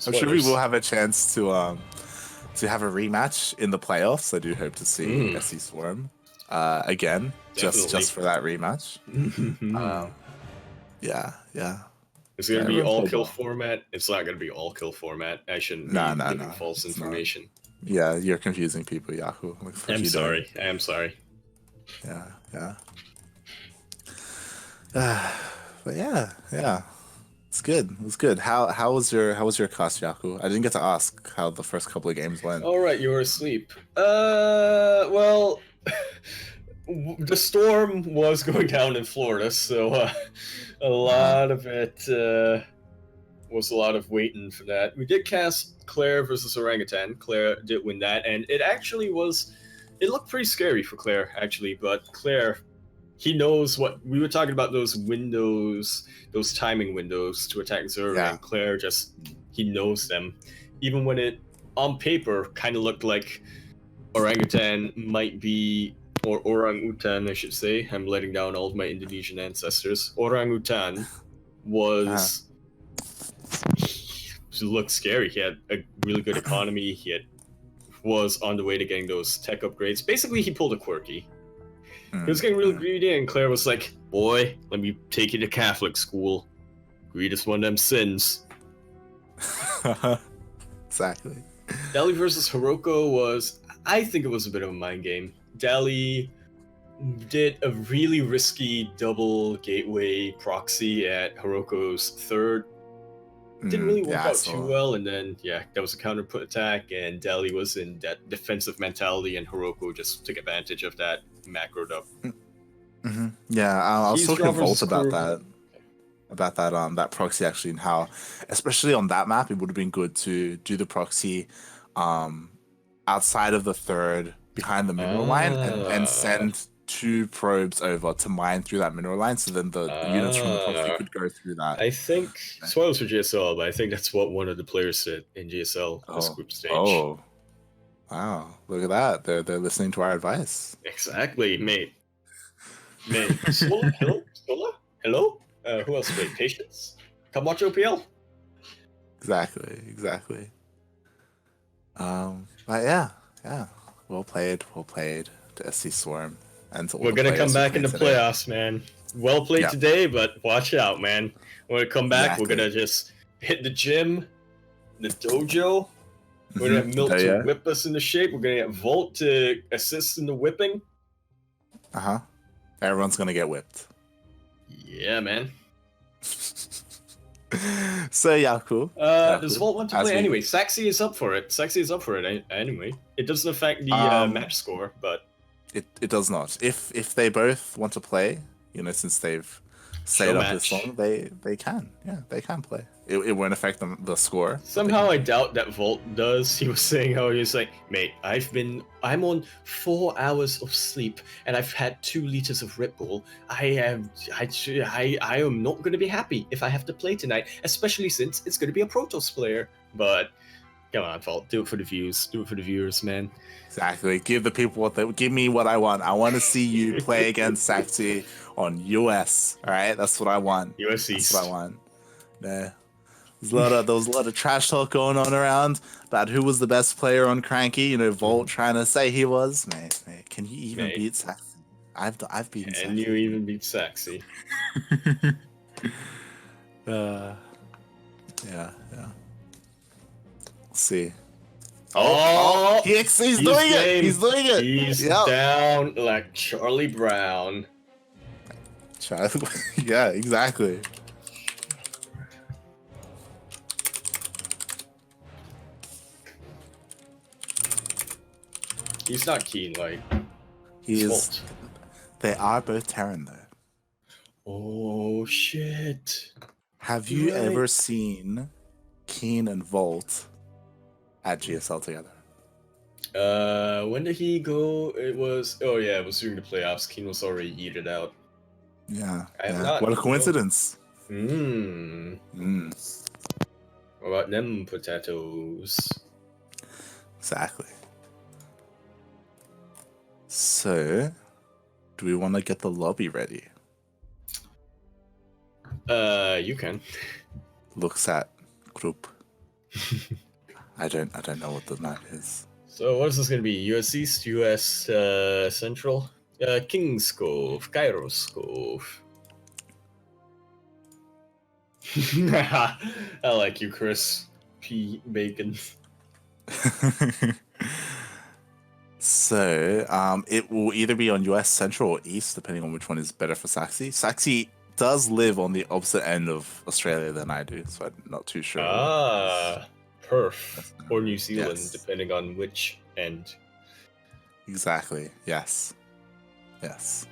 Speaker 3: I'm sure we will have a chance to have a rematch in the playoffs. I do hope to see SC Swarm again, just for that rematch. Yeah.
Speaker 2: It's gonna be all kill format. It's not gonna be all kill format. I shouldn't be giving false information.
Speaker 3: Not. Yeah, you're confusing people, Yahoo.
Speaker 2: I'm sorry. I am sorry.
Speaker 3: Yeah. But yeah. It's good. How was your cast, Yaku? I didn't get to ask how the first couple of games went.
Speaker 2: All right, you were asleep. Well, the storm was going down in Florida, so a lot of it was a lot of waiting for that. We did cast Claire versus Orangutan. Claire did win that, and it actually was. It looked pretty scary for Claire, actually, but Claire. He knows what we were talking about, those windows, those timing windows to attack Zero, and Claire he knows them. Even when it, on paper, kind of looked like Orangutan might be, or Orangutan, I should say. I'm letting down all of my Indonesian ancestors. Orangutan was, he looked scary. He had a really good economy. Was on the way to getting those tech upgrades. Basically, he pulled a quirky. He was getting really greedy, and Claire was like, "Boy, let me take you to Catholic school. Greed is one of them sins."
Speaker 3: Exactly.
Speaker 2: Dali versus Hiroko was, I think it was a bit of a mind game. Dali did a really risky double gateway proxy at Hiroko's third. Didn't really work out too well, and then that was a counter put attack, and Dali was in that defensive mentality, and Hiroko just took advantage of that, macroed up.
Speaker 3: Yeah, I was talking to Volt about that proxy actually, and how, especially on that map, it would have been good to do the proxy outside of the third, behind the mineral line, and send 2 probes over to mine through that mineral line, so then the units from the proxy could go through that.
Speaker 2: I think, spoilers for GSL, but I think that's what one of the players said in GSL this group stage.
Speaker 3: Oh, wow! Look at that. They're listening to our advice.
Speaker 2: Exactly, mate. Sola, hello. Who else? Wait, Patience. Come watch OPL.
Speaker 3: Exactly. But yeah. Well played to SC Swarm. And to all
Speaker 2: we're gonna come back in the
Speaker 3: today.
Speaker 2: Playoffs, man. Well played today, but watch out, man. When we come back, we're gonna just hit the gym, the dojo. We're gonna have Milt to whip us into shape. We're gonna get Volt to assist in the whipping.
Speaker 3: Everyone's gonna get whipped.
Speaker 2: Yeah, man.
Speaker 3: So yeah, cool.
Speaker 2: Does Volt want to play anyway? Saxy is up for it. Anyway. It doesn't affect the match score, but
Speaker 3: it does not. If they both want to play, since they've stayed up this long, they can. Yeah, they can play. It won't affect the score.
Speaker 2: Somehow I doubt that Volt does. He was saying how he was like, mate, I'm on 4 hours of sleep and I've had 2 liters of Red Bull. I am not going to be happy if I have to play tonight, especially since it's going to be a Protoss player. But come on, Volt, do it for the views. Do it for the viewers, man.
Speaker 3: Exactly. Give the people give me what I want. I want to see you play against Saxy on US. All right, that's what I want.
Speaker 2: US East.
Speaker 3: That's what I want. Yeah. There was a lot of trash talk going on around about who was the best player on CranKy. Volt trying to say he was. Mate, can you even beat Saxy? I've beaten Saxy.
Speaker 2: Can you even beat Saxy?
Speaker 3: Yeah. Let's see. He's doing it. He's doing it.
Speaker 2: He's down like Charlie Brown.
Speaker 3: Yeah, exactly.
Speaker 2: He's not keen, like
Speaker 3: he is. They are both Terran though.
Speaker 1: shit.
Speaker 3: Have you
Speaker 1: Right.
Speaker 3: ever seen Keen and Volt at GSL together?
Speaker 1: When did he go? It was it was during the playoffs. Keen was already yeeted out.
Speaker 3: Yeah.
Speaker 1: I have
Speaker 3: yeah.
Speaker 1: not.
Speaker 3: What a
Speaker 1: No.
Speaker 3: coincidence.
Speaker 1: Mmm.
Speaker 3: Mm,
Speaker 1: What about them potatoes?
Speaker 3: exactly. So, do we want to get the lobby ready?
Speaker 1: You can.
Speaker 3: Looks at group. I don't know what the map is.
Speaker 1: So what is this gonna be? US East, US Central? King's Cove, Kairos Cove. I like you, Chris. P. Bacon.
Speaker 3: So, it will either be on US Central or East, depending on which one is better for Saxy. Saxy does live on the opposite end of Australia than I do, so I'm not too sure.
Speaker 1: Perth or New Zealand,
Speaker 3: Yes.
Speaker 1: depending on which end.
Speaker 3: Exactly. Yes. Yes.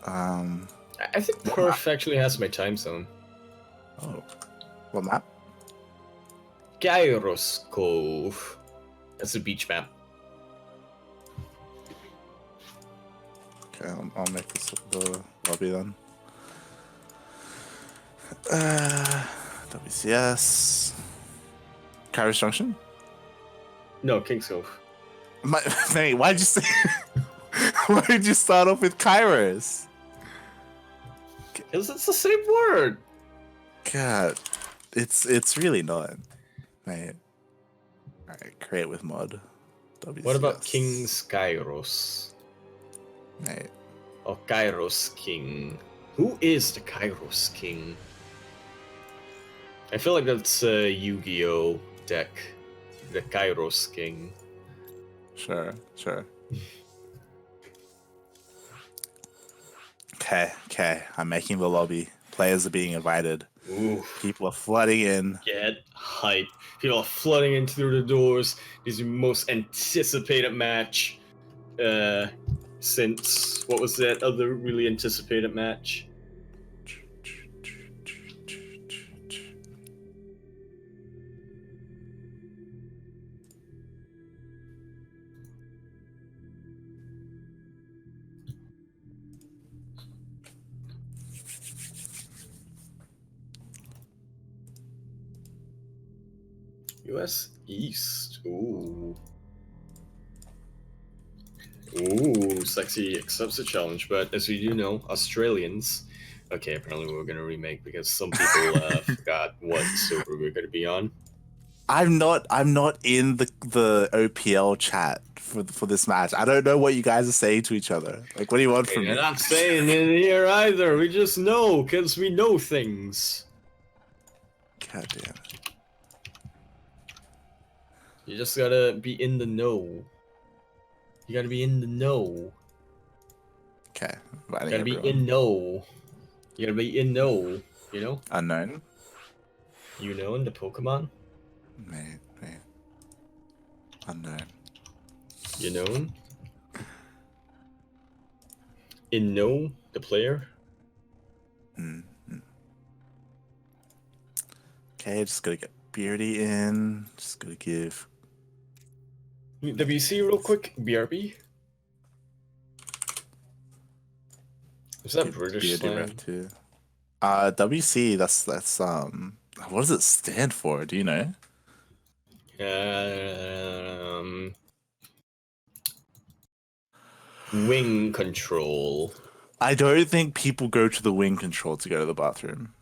Speaker 1: I think Perth actually has my time zone.
Speaker 3: Oh. What map?
Speaker 1: Kairos Cove. That's a beach map.
Speaker 3: Okay, I'll make this the lobby then. WCS. Kairos Junction?
Speaker 1: No, King's Cove.
Speaker 3: Mate, why'd you say... Why did you start off with Kairos?
Speaker 1: Because it's the same word.
Speaker 3: God, it's really not, mate. Alright, create with mod. WCS.
Speaker 1: What about King's Kairos?
Speaker 3: Mate.
Speaker 1: Oh, Kairos King. Who is the Kairos King? I feel like that's a Yu-Gi-Oh deck. The Kairos King.
Speaker 3: Sure. Okay. I'm making the lobby. Players are being invited.
Speaker 1: Ooh.
Speaker 3: People are flooding in.
Speaker 1: Get hype. People are flooding in through the doors. This is the most anticipated match since... What was that other really anticipated match? US East. Ooh. Ooh, Sexy accepts the challenge, but as we do know, Australians... Okay, apparently we're gonna remake because some people forgot what server we're gonna be on.
Speaker 3: I'm not in the OPL chat for this match. I don't know what you guys are saying to each other. Like, what do you want from me?
Speaker 1: You're not saying it here either. We just know, because we know things.
Speaker 3: God damn it.
Speaker 1: You just gotta be in the know. You gotta be in the know.
Speaker 3: Okay.
Speaker 1: You gotta be in know. You gotta be in know. You know?
Speaker 3: Unknown.
Speaker 1: You know, in the Pokemon.
Speaker 3: Mate. Unknown.
Speaker 1: You know? In know, the player.
Speaker 3: Okay, just gotta get Beardy in. Just gotta give...
Speaker 1: WC real quick. BRB. Is that British slang?
Speaker 3: Too. WC, that's what does it stand for? Do you know?
Speaker 1: Wing control.
Speaker 3: I don't think people go to the wing control to go to the bathroom.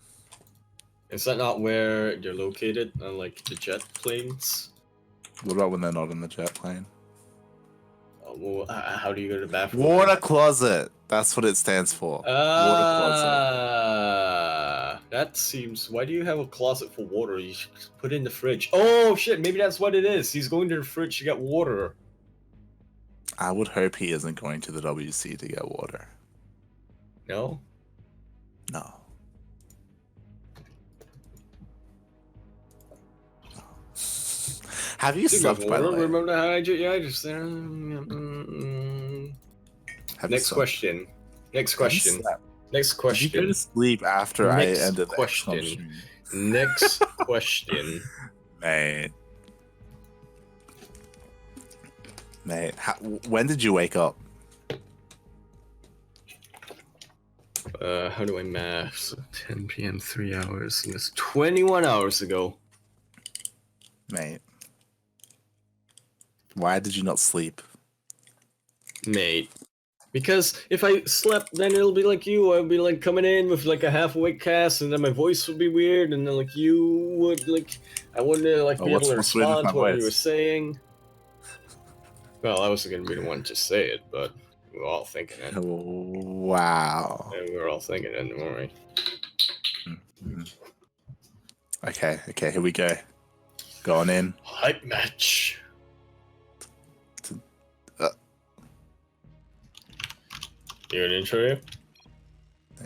Speaker 1: Is that not where they're located on like the jet planes?
Speaker 3: What about when they're not in the jet plane?
Speaker 1: Well, how do you go to the bathroom?
Speaker 3: Water closet. That's what it stands for. Water closet.
Speaker 1: That seems... Why do you have a closet for water? You should put it in the fridge. Oh, shit. Maybe that's what it is. He's going to the fridge to get water.
Speaker 3: I would hope he isn't going to the WC to get water.
Speaker 1: No?
Speaker 3: No. Have you subbed, by the way?
Speaker 1: Remember how I just... Next question. Next question. Next
Speaker 3: Did you
Speaker 1: question.
Speaker 3: go to sleep after I
Speaker 1: Next
Speaker 3: ended the
Speaker 1: question.
Speaker 3: XCOM stream?
Speaker 1: Next question.
Speaker 3: Mate, when did you wake up?
Speaker 1: How do I math? So 10 p.m. 3 hours. And it's 21 hours ago.
Speaker 3: Mate. Why did you not sleep?
Speaker 1: Mate. Because if I slept, then it'll be like you. I'd be like coming in with like a half-awake cast, and then my voice would be weird, and then like you would like, I wouldn't like be able to respond to what you were saying. Well, I wasn't gonna be the one to say it, but we were all thinking it.
Speaker 3: Wow.
Speaker 1: And we were all thinking it, weren't we?
Speaker 3: Mm-hmm. Okay, here we go. Go on in.
Speaker 1: Hype match. You an intro here?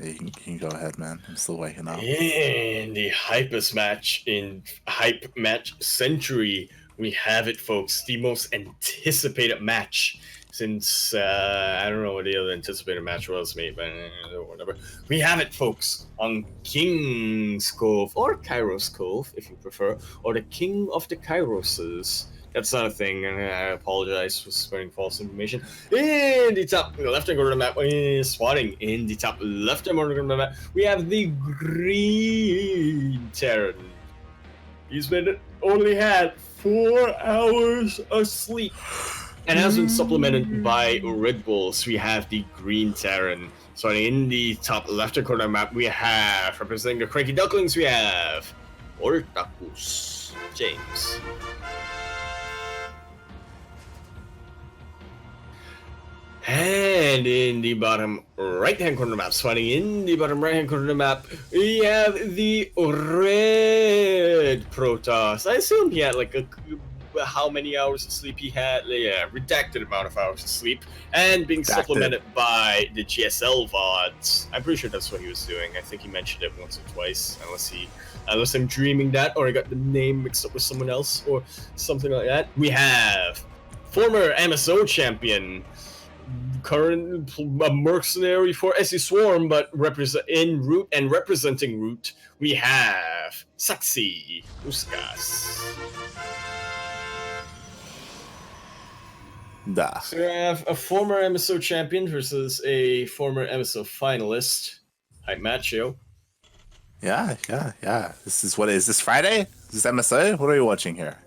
Speaker 3: You can go ahead, man. I'm still waking up.
Speaker 1: In the hypest match in Hype Match Century, we have it, folks. The most anticipated match since, I don't know what the other anticipated match was, mate, but whatever. We have it, folks, on King's Cove, or Kairos Cove, if you prefer, or the King of the Kairoses. That's not a thing, and I apologize for spreading false information. In the top left-hand corner of the map, spawning in the top left-hand corner of the map, we have the Green Terran. He's only had 4 hours of sleep, and has been supplemented by Red Bulls. We have the Green Terran. So in the top left-hand corner of the map, we have, representing the CranKy Ducklings, we have Ortacus James. And in the bottom right-hand corner of the map, spawning in the bottom right-hand corner of the map, we have the Red Protoss. I assume he had like how many hours of sleep he had? Yeah, redacted amount of hours of sleep, and being supplemented by the GSL VODs. I'm pretty sure that's what he was doing. I think he mentioned it once or twice, unless I'm dreaming that, or I got the name mixed up with someone else, or something like that. We have former MSO champion, current mercenary for SC2 Swarm, but representing Root, we have Saxi Uskas. So we have a former MSO champion versus a former MSO finalist. Hype match, yo.
Speaker 3: Yeah. This is this Friday? Is this MSO? What are we watching here?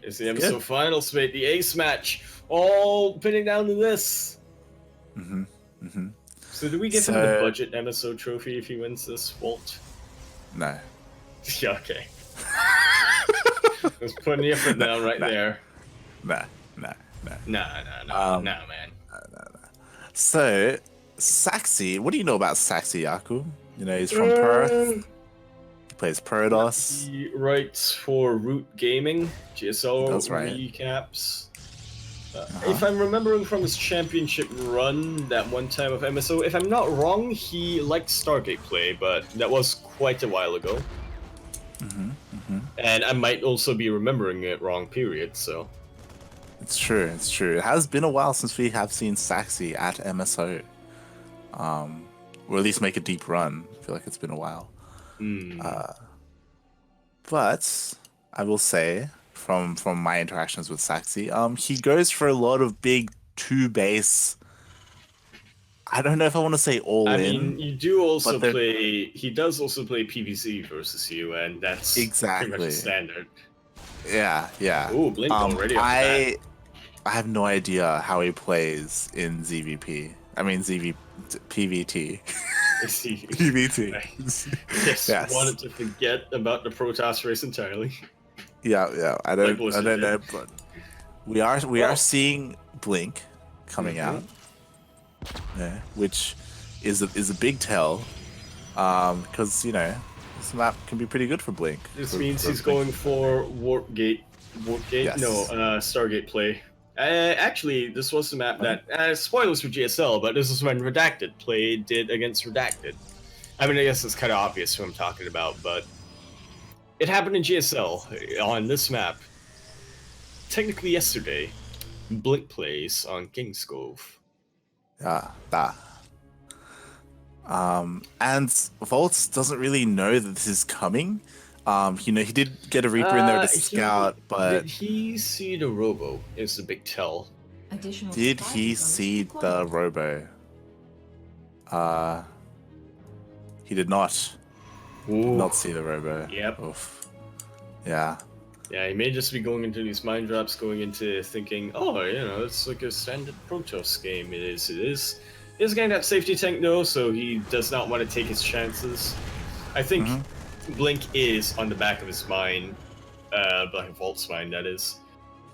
Speaker 1: It's the MSO finals, mate. The ace match. All pinning down to this. So do we give him the budget MSO trophy if he wins this, Walt?
Speaker 3: No.
Speaker 1: Yeah, okay. Let's put the effort down right there.
Speaker 3: Nah.
Speaker 1: No, man.
Speaker 3: So, Saxi, what do you know about Saxi, Yaku? You know, he's from Perth. He plays Protoss.
Speaker 1: He writes for Root Gaming, GSL recaps. If I'm remembering from his championship run that one time of MSO, if I'm not wrong, he liked Stargate play, but that was quite a while ago. And I might also be remembering it wrong, period, so.
Speaker 3: It's true. It has been a while since we have seen Saxi at MSO. Or at least make a deep run. I feel like it's been a while. But I will say, from my interactions with Saxi, he goes for a lot of big 2-base. I don't know if I want to say all in.
Speaker 1: I mean, you do also play. He does also play PvZ versus you, and that's pretty much standard.
Speaker 3: Yeah.
Speaker 1: Ooh, Blink already.
Speaker 3: I have no idea how he plays in ZVP. I mean PVT. PVT.
Speaker 1: Yes. Wanted to forget about the Protoss race entirely.
Speaker 3: Yeah. I don't know, but we are seeing Blink coming out. Yeah, which is a big tell, because this map can be pretty good for Blink.
Speaker 1: This means he's going for Warpgate.
Speaker 3: Yes.
Speaker 1: No, Stargate play. Actually, this was the map that spoilers for GSL, but this is when Redacted did against Redacted. I mean, I guess it's kind of obvious who I'm talking about, but it happened in GSL on this map. Technically, yesterday, Blink plays on King's Cove.
Speaker 3: Yeah, that. And Volt doesn't really know that this is coming. You know, he did get a Reaper in there to scout, but
Speaker 2: did he see the Robo? Is the big tell.
Speaker 4: Additional
Speaker 3: did
Speaker 4: supply
Speaker 3: he
Speaker 4: depots
Speaker 3: see the
Speaker 4: required.
Speaker 3: Robo? He did not. Did
Speaker 2: Ooh.
Speaker 3: not see the Robo.
Speaker 2: Yep.
Speaker 3: Oof. Yeah.
Speaker 2: Yeah, he may just be going into these mind drops, going into thinking, oh, you know, it's like a standard Protoss game. It is. He's getting that safety tank though, so he does not want to take his chances. I think Blink is on the back of his mind, Black and Vault's mind, that is.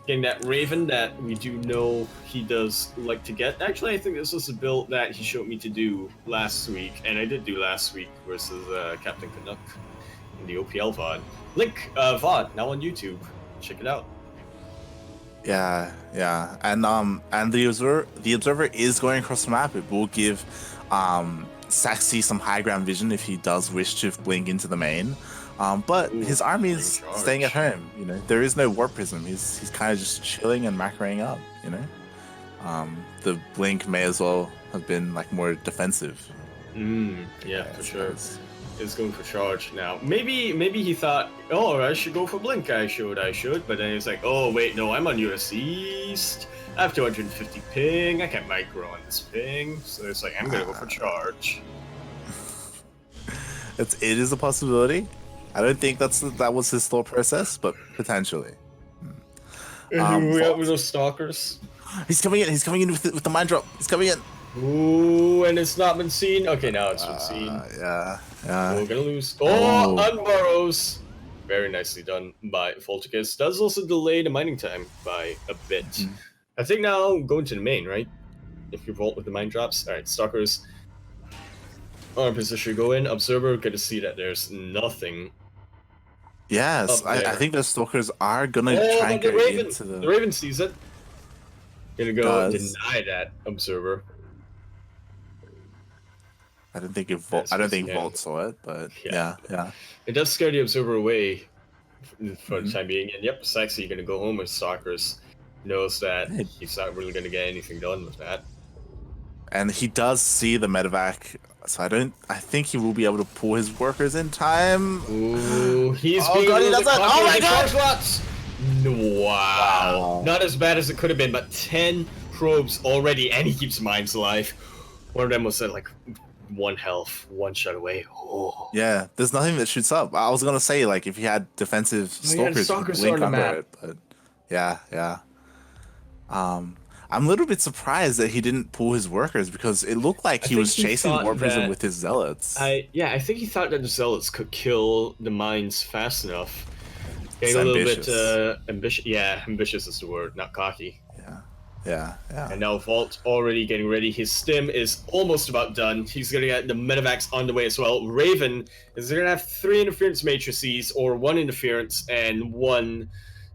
Speaker 2: Getting that Raven that we do know he does like to get. Actually, I think this was a build that he showed me to do last week, and I did do last week versus Captain Canuck in the OPL VOD. Link VOD now on YouTube. Check it out.
Speaker 3: Yeah, yeah, and the observer is going across the map. It will give Saxy some high ground vision if he does wish to blink into the main. But
Speaker 2: Ooh,
Speaker 3: his army is
Speaker 2: charge.
Speaker 3: staying at home. You know, there is no warp prism. He's kind of just chilling and macroing up. You know, the blink may as well have been like more defensive.
Speaker 2: Yeah, for sure. Is going for charge now. Maybe he thought, oh, I should go for blink. I should. But then he's like, oh wait, no, I'm on US East. I have 250 ping. I can't micro on this ping. So it's like, I'm gonna go for charge.
Speaker 3: It is a possibility. I don't think that was his thought process, but potentially.
Speaker 2: We have those stalkers.
Speaker 3: He's coming in. He's coming in with the mind drop. He's coming in.
Speaker 2: Ooh, and it's not been seen. Okay, now it's been seen.
Speaker 3: Yeah.
Speaker 2: We're gonna lose. Oh, unburrows. Very nicely done by Volticus. Does also delay the mining time by a bit. I think now going to the main, right? If you vault with the mine drops. Alright, stalkers are in position to go in. Observer, get to see that there's nothing.
Speaker 3: Yes, I think the stalkers are gonna try and
Speaker 2: the
Speaker 3: go
Speaker 2: Raven.
Speaker 3: into
Speaker 2: The Raven sees it. Gonna go
Speaker 3: Does.
Speaker 2: deny that observer.
Speaker 3: I don't think
Speaker 2: That's
Speaker 3: I don't think
Speaker 2: just-
Speaker 3: Volt saw it, but
Speaker 2: Yeah.
Speaker 3: yeah.
Speaker 2: It does scare the observer away for the time being. And yep, Saxy gonna go home with stalkers. Knows that
Speaker 3: Hey.
Speaker 2: he's not really gonna get anything done with that.
Speaker 3: And he does see the medevac, so I think he will be able to pull his workers in time.
Speaker 2: Ooh, he's
Speaker 3: Oh
Speaker 2: being
Speaker 3: God,
Speaker 2: a
Speaker 3: he
Speaker 2: little bit
Speaker 3: does it!
Speaker 2: cocky
Speaker 3: Oh
Speaker 2: with
Speaker 3: my
Speaker 2: the
Speaker 3: God!
Speaker 2: charge lots. Wow.
Speaker 3: Wow.
Speaker 2: Not as bad as it could have been, but 10 probes already, and he keeps mines alive. One of them was at like 1 health, 1 shot away. Oh.
Speaker 3: Yeah, there's nothing that shoots up. I was gonna say like if he had defensive stalkers, he could
Speaker 2: stalkers
Speaker 3: blink
Speaker 2: are on the
Speaker 3: under
Speaker 2: map.
Speaker 3: it, but yeah. I'm a little bit surprised that he didn't pull his workers because it looked like he
Speaker 2: think
Speaker 3: was
Speaker 2: he
Speaker 3: chasing
Speaker 2: thought
Speaker 3: War Prism
Speaker 2: that-
Speaker 3: with his zealots.
Speaker 2: I think he thought that the zealots could kill the mines fast enough. Getting
Speaker 3: It's
Speaker 2: a little
Speaker 3: ambitious.
Speaker 2: bit ambitious. Yeah, ambitious is the word, not cocky.
Speaker 3: Yeah.
Speaker 2: And now Vault already getting ready. His stim is almost about done. He's gonna get the medevacs on the way as well. Raven is gonna have 3 interference matrices, or 1 interference and 1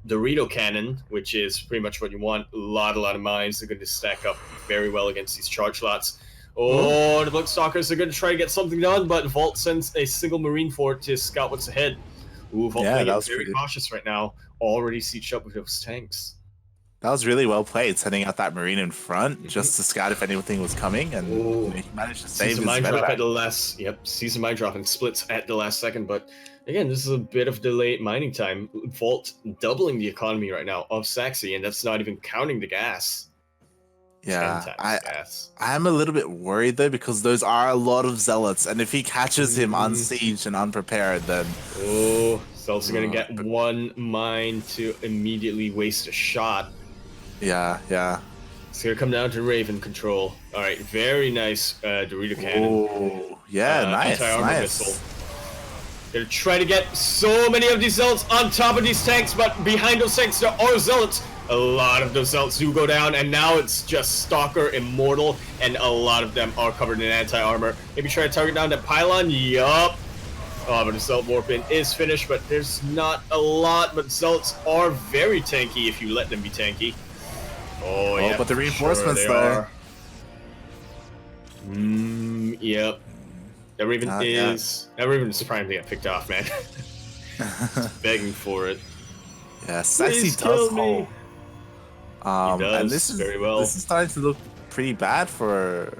Speaker 2: Dorito cannon, which is pretty much what you want. A lot of mines. They're going to stack up very well against these charge lots. Oh, the Bookstalkers are going to try to get something done, but Vault sends a single Marine Fort to scout what's ahead. Ooh, Vault playing it very cautious right now. Already sieged up with those tanks.
Speaker 3: That was really well played, sending out that Marine in front just to scout if anything was coming, and he managed to save
Speaker 2: Sees
Speaker 3: his
Speaker 2: a mine drop
Speaker 3: medevac.
Speaker 2: at the last. Yep, sees a mine drop and splits at the last second. But again, this is a bit of delayed mining time. Vault doubling the economy right now of Saxy, and that's not even counting the gas.
Speaker 3: Yeah,
Speaker 2: 10 times gas.
Speaker 3: I'm a little bit worried though because those are a lot of zealots, and if he catches him unsieged and unprepared, then
Speaker 2: Oh, Zealots are gonna get 1 mine to immediately waste a shot.
Speaker 3: yeah.
Speaker 2: It's gonna come down to Raven control. All right, very nice Dorito cannon.
Speaker 3: Oh, yeah, nice.
Speaker 2: Anti-armor missile. Gonna try to get so many of these zealots on top of these tanks, but behind those tanks there are zealots. A lot of those zealots do go down, and now it's just Stalker, Immortal, and a lot of them are covered in anti-armor. Maybe try to target down that pylon. Yup. Oh, but the Zealot Warpin is finished, but there's not a lot. But Zealots are very tanky if you let them be tanky. Oh, yeah.
Speaker 3: but the reinforcements
Speaker 2: they
Speaker 3: though.
Speaker 2: are. Yep. That Raven is primed to get picked off, man. Just begging for it.
Speaker 3: Yeah, Sexy
Speaker 2: Please
Speaker 3: does
Speaker 2: kill me.
Speaker 3: hold.
Speaker 2: He does
Speaker 3: And this is
Speaker 2: very well.
Speaker 3: This is starting to look pretty bad for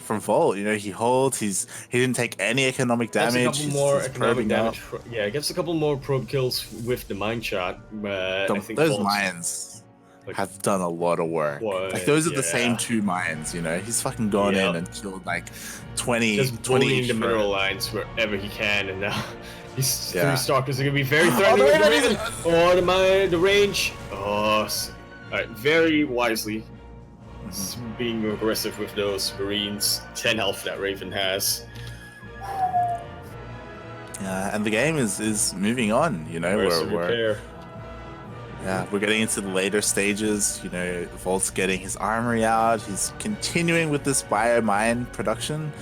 Speaker 3: Volt. You know, he holds. He didn't take any economic damage.
Speaker 1: Gets a couple more
Speaker 3: he's
Speaker 1: economic damage.
Speaker 3: up.
Speaker 1: Yeah, gets a couple more probe kills with the mine shot. I think
Speaker 3: Those
Speaker 1: Volt's,
Speaker 3: mines
Speaker 1: like,
Speaker 3: have done a lot of work.
Speaker 1: What?
Speaker 3: Like those are the
Speaker 1: Yeah.
Speaker 3: same 2 mines. You know, he's fucking gone in and killed like 20,
Speaker 1: just
Speaker 3: 20
Speaker 1: bullying
Speaker 3: each
Speaker 1: the
Speaker 3: for-
Speaker 1: mineral lines wherever he can, and now these
Speaker 3: Yeah.
Speaker 1: 3 stalkers are gonna be very threatening.
Speaker 3: the
Speaker 1: with the
Speaker 3: Raven!
Speaker 1: Raven. Oh, the range. Oh, alright, very wisely. Being aggressive with those Marines. 10 health that Raven has.
Speaker 3: Yeah, and the game is moving on. You know,
Speaker 1: Where's the
Speaker 3: we're
Speaker 1: repair?
Speaker 3: we're getting into the later stages. You know, Volt's getting his armory out. He's continuing with this bio mine production.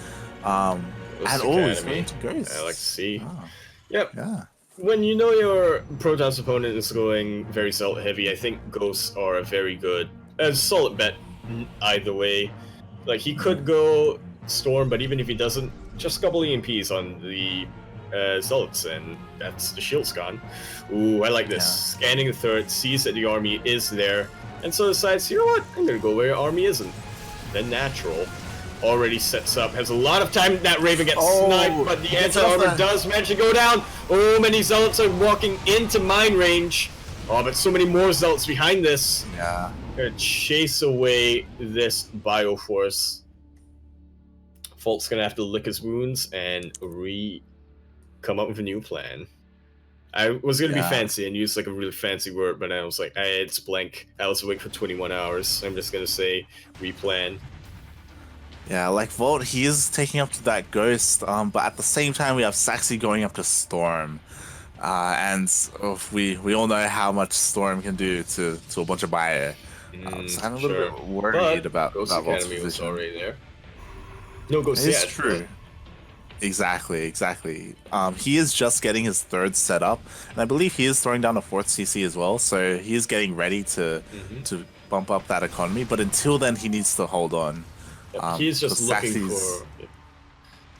Speaker 3: And
Speaker 1: Ghost
Speaker 3: he's
Speaker 1: Academy.
Speaker 3: going to Ghost.
Speaker 1: I like to see.
Speaker 3: Oh,
Speaker 1: Yep.
Speaker 3: yeah.
Speaker 1: When you know your Protoss opponent is going very Zealot heavy, I think Ghosts are a very good, a solid bet either way. Like, he could go Storm, but even if he doesn't, just a couple EMPs on the Zealots, and that's the shield's gone. Ooh, I like this.
Speaker 3: Yeah.
Speaker 1: Scanning the turret, sees that the army is there, and so decides, you know what, I'm gonna go where army isn't. Then Natural already sets up, has a lot of time. That Raven gets sniped, but the
Speaker 3: gets off
Speaker 1: anti-armor
Speaker 3: that.
Speaker 1: does manage to go down. Oh, many Zealots are walking into mine range. Oh, but so many more Zealots behind this.
Speaker 3: Yeah.
Speaker 1: Gonna chase away this Bioforce. Volt's gonna have to lick his wounds and come up with a new plan. I was gonna be
Speaker 3: Yeah.
Speaker 1: fancy and use like a really fancy word, but I was like, it's blank. I was awake for 21 hours. I'm just gonna say replan.
Speaker 3: Yeah, like Volt, he is taking up to that Ghost, but at the same time we have Saxy going up to Storm. And we all know how much Storm can do to a bunch of bio. So I'm a little bit worried about
Speaker 1: Ghost
Speaker 3: Volt's
Speaker 1: Academy was
Speaker 3: position.
Speaker 1: already there. No Ghost
Speaker 3: It's
Speaker 1: yet.
Speaker 3: true. Exactly. He is just getting his 3rd set up, and I believe he is throwing down a 4th CC as well, so he is getting ready to bump up that economy, but until then he needs to hold on.
Speaker 1: He's just looking
Speaker 3: Saxy's-
Speaker 1: for...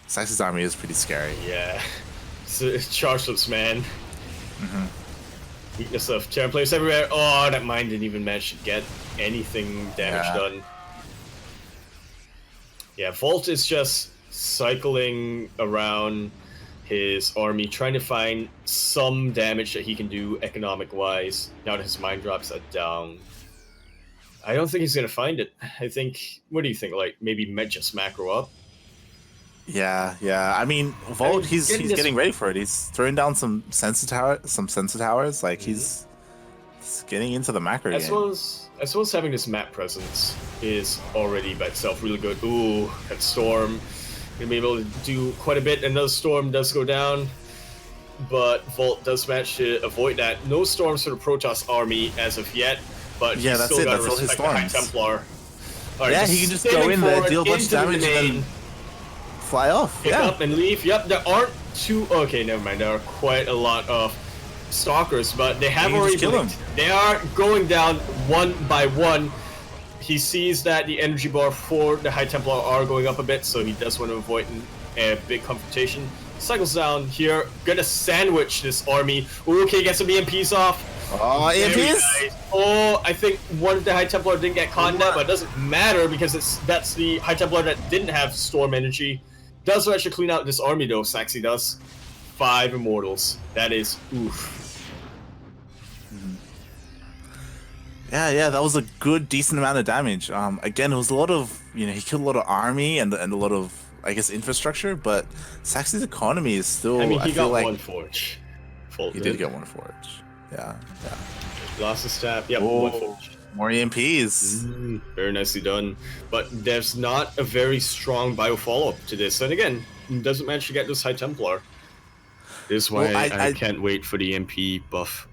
Speaker 3: Saxy's army is pretty scary.
Speaker 1: Yeah. It's charge-ups, man. Weakness of terror players everywhere. Oh, that mine didn't even manage to get anything damage done. Yeah, Volt is just cycling around his army, trying to find some damage that he can do economic-wise, now that his mine drops are down. I don't think he's gonna find it. I think... What do you think? Like, maybe just macro up?
Speaker 3: Yeah. I mean, Volt, he's getting ready for it. He's throwing down some sensor towers. Like he's getting into the macro game.
Speaker 1: I suppose having this map presence is already by itself really good. Ooh, that Storm gonna be able to do quite a bit. Another Storm does go down, but Volt does manage to avoid that. No Storms for the Protoss army as of yet, but
Speaker 3: Yeah,
Speaker 1: he's
Speaker 3: that's
Speaker 1: still
Speaker 3: it.
Speaker 1: gotta
Speaker 3: That's all his
Speaker 1: respect the High
Speaker 3: Storms.
Speaker 1: Templar. Alright,
Speaker 3: Yeah, he can just go in there,
Speaker 1: forward
Speaker 3: deal a bunch of
Speaker 1: into the
Speaker 3: damage, and
Speaker 1: domain,
Speaker 3: then fly off.
Speaker 1: pick
Speaker 3: Yeah.
Speaker 1: up and leave. Yep, there aren't too... Okay, never mind. There are quite a lot of stalkers, but they have
Speaker 3: You can
Speaker 1: already
Speaker 3: just kill
Speaker 1: blinked. They are going down one by one. He sees that the energy bar for the High Templar are going up a bit, so he does want to avoid a big confrontation. Cycles down here, gonna sandwich this army. Ooh, okay, get some EMPs off.
Speaker 3: Oh,
Speaker 1: Very
Speaker 3: EMPs?
Speaker 1: nice. Oh, I think one of the High Templar didn't get caught in that, but it doesn't matter because that's the High Templar that didn't have Storm energy. Does actually clean out this army though, Saxy does. 5 Immortals. That is oof.
Speaker 3: Yeah, that was a good, decent amount of damage. Again, it was a lot of, he killed a lot of army and a lot of, I guess, infrastructure, but Saxy's economy is still,
Speaker 1: I mean, he
Speaker 3: feel
Speaker 1: got
Speaker 3: like
Speaker 1: one forge.
Speaker 3: he did get one forge. Yeah.
Speaker 1: Lost his staff. Yep,
Speaker 3: Whoa.
Speaker 1: one forge.
Speaker 3: More EMPs.
Speaker 1: Very nicely done. But there's not a very strong bio follow-up to this. And again, he doesn't manage to get this High Templar. This is why
Speaker 3: Well,
Speaker 1: I can't wait for the MP buff.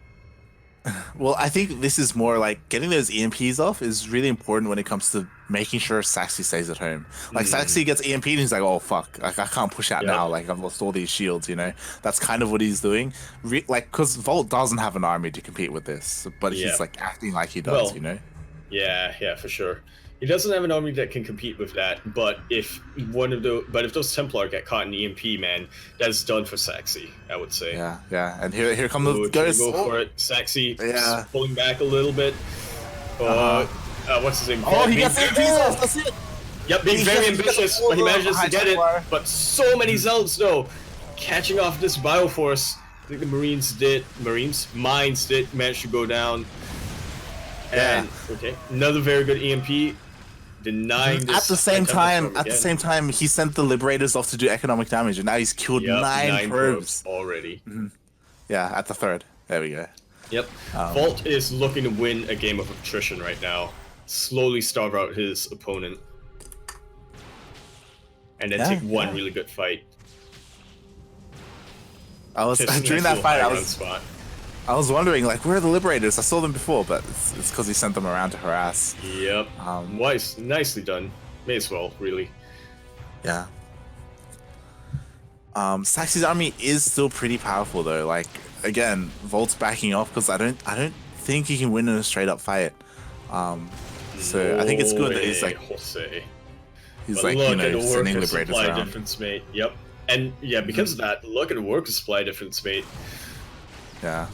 Speaker 3: Well, I think this is more like getting those EMPs off is really important when it comes to making sure Saxy stays at home. Like Saxy gets EMP'd and he's like, oh fuck, I can't push out now. Like I've lost all these shields, That's kind of what he's doing. Because Volt doesn't have an army to compete with this, but he's like acting like he does,
Speaker 1: Yeah, for sure. He doesn't have an army that can compete with that, but if those Templar get caught in EMP, man, that's done for Saxy, I would say.
Speaker 3: Yeah. And here come the
Speaker 1: Ooh,
Speaker 3: ghosts.
Speaker 1: go for it. Saxy
Speaker 3: Yeah.
Speaker 1: pulling back a little bit. what's his name?
Speaker 3: Oh, he
Speaker 1: Being
Speaker 3: gets it.
Speaker 1: very-
Speaker 3: That's it.
Speaker 1: Yep, being very ambitious, but he manages to get it.
Speaker 3: Templar.
Speaker 1: But so many Zelds though, catching off this Bioforce. I think the Mines did manage to go down. And okay, another very good EMP, denying this.
Speaker 3: At the same time, he sent the Liberators off to do economic damage, and now he's killed 9 probes
Speaker 1: already.
Speaker 3: Yeah, at the 3rd. There we go.
Speaker 1: Yep. Vault is looking to win a game of attrition right now. Slowly starve out his opponent. And then take one really good fight.
Speaker 3: During that fight, I was wondering, like, where are the Liberators? I saw them before, but it's because he sent them around to harass.
Speaker 1: Yep. Nicely done. May as well, really.
Speaker 3: Yeah. Saxy's army is still pretty powerful though. Like, again, Volt's backing off because I don't think he can win in a straight up fight. So I think it's good that he's like
Speaker 1: Jose.
Speaker 3: He's like, you know, sending Liberators around.
Speaker 1: Difference, mate. Yep. And yeah, because of that, look at the worker supply difference, mate.
Speaker 3: Yeah.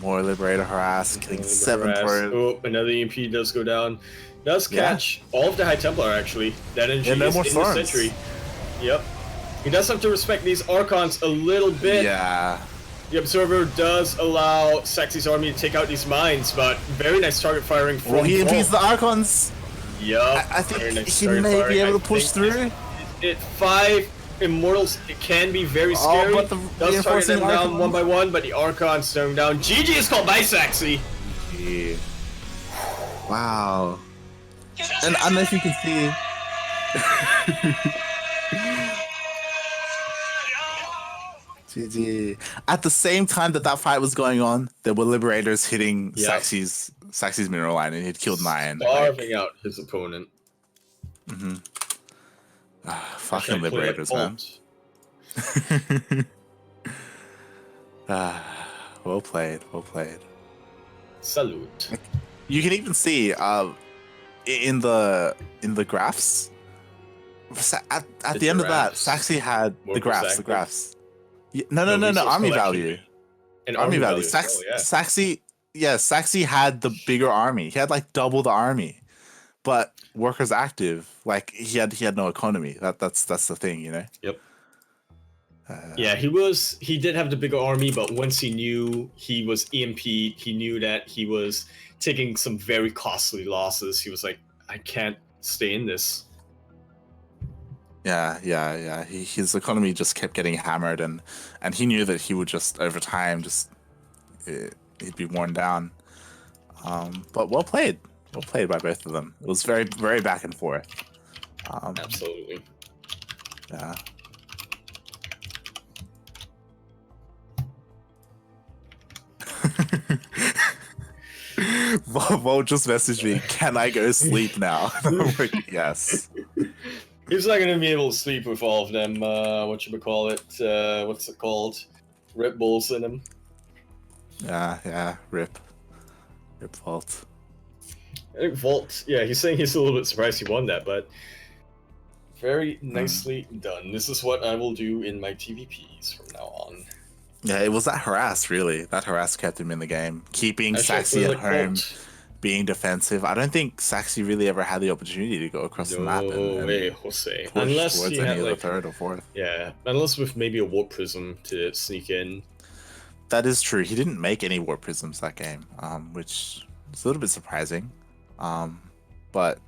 Speaker 3: More Liberator harass, killing 7 probes.
Speaker 1: Oh, another EMP does go down. Does catch all of the High Templar actually. That energy is in the Sentry. Yep. He does have to respect these Archons a little bit.
Speaker 3: Yeah.
Speaker 1: The Observer does allow Saxy's army to take out these mines, but very nice target firing from
Speaker 3: he EMPs the Archons.
Speaker 1: Yup.
Speaker 3: I think he may be able to push through.
Speaker 1: 5 Immortals, it can be very scary.
Speaker 3: But the
Speaker 1: does target them down
Speaker 3: Archons.
Speaker 1: one by one, but the Archons staring down. GG is called by Saxy.
Speaker 3: Yeah. Wow. And I don't know if you can see. GG. At the same time that fight was going on, there were Liberators hitting Saxy's mineral line, and he'd killed 9.
Speaker 1: Starving out his opponent.
Speaker 3: Fucking Liberators, man. Well played, well played.
Speaker 1: Salute.
Speaker 3: You can even see in the graphs at the end of that, Saxy had the graphs. No, army value. Army value. Saxy had the bigger army. He had like double the army, but workers active, like he had no economy. That's the thing, you know.
Speaker 1: Yep. Yeah, he did have the bigger army, but once he knew he was EMP'd, he knew that he was taking some very costly losses. He was like, I can't stay in this.
Speaker 3: Yeah. His economy just kept getting hammered, and he knew that he would just over time he'd be worn down. But well played by both of them. It was very, very back and forth.
Speaker 1: Absolutely.
Speaker 3: Yeah. Vol just messaged me, can I go sleep now? I'm like, yes.
Speaker 1: He's not gonna be able to sleep with all of them, what's it called? Rip Bulls in him.
Speaker 3: Yeah, rip Volt.
Speaker 1: I think Volt, yeah, he's saying he's a little bit surprised he won that, but very nicely done. This is what I will do in my TVPs from now on.
Speaker 3: Yeah, it was that harass, really. That harass kept him in the game. Keeping Saxy at home, being defensive. I don't think Saxy really ever had the opportunity to go across the map and
Speaker 1: Jose. Unless he had
Speaker 3: any
Speaker 1: like
Speaker 3: the 3rd or 4th.
Speaker 1: Yeah, unless with maybe a Warp Prism to sneak in.
Speaker 3: That is true. He didn't make any Warp Prisms that game, which is a little bit surprising. But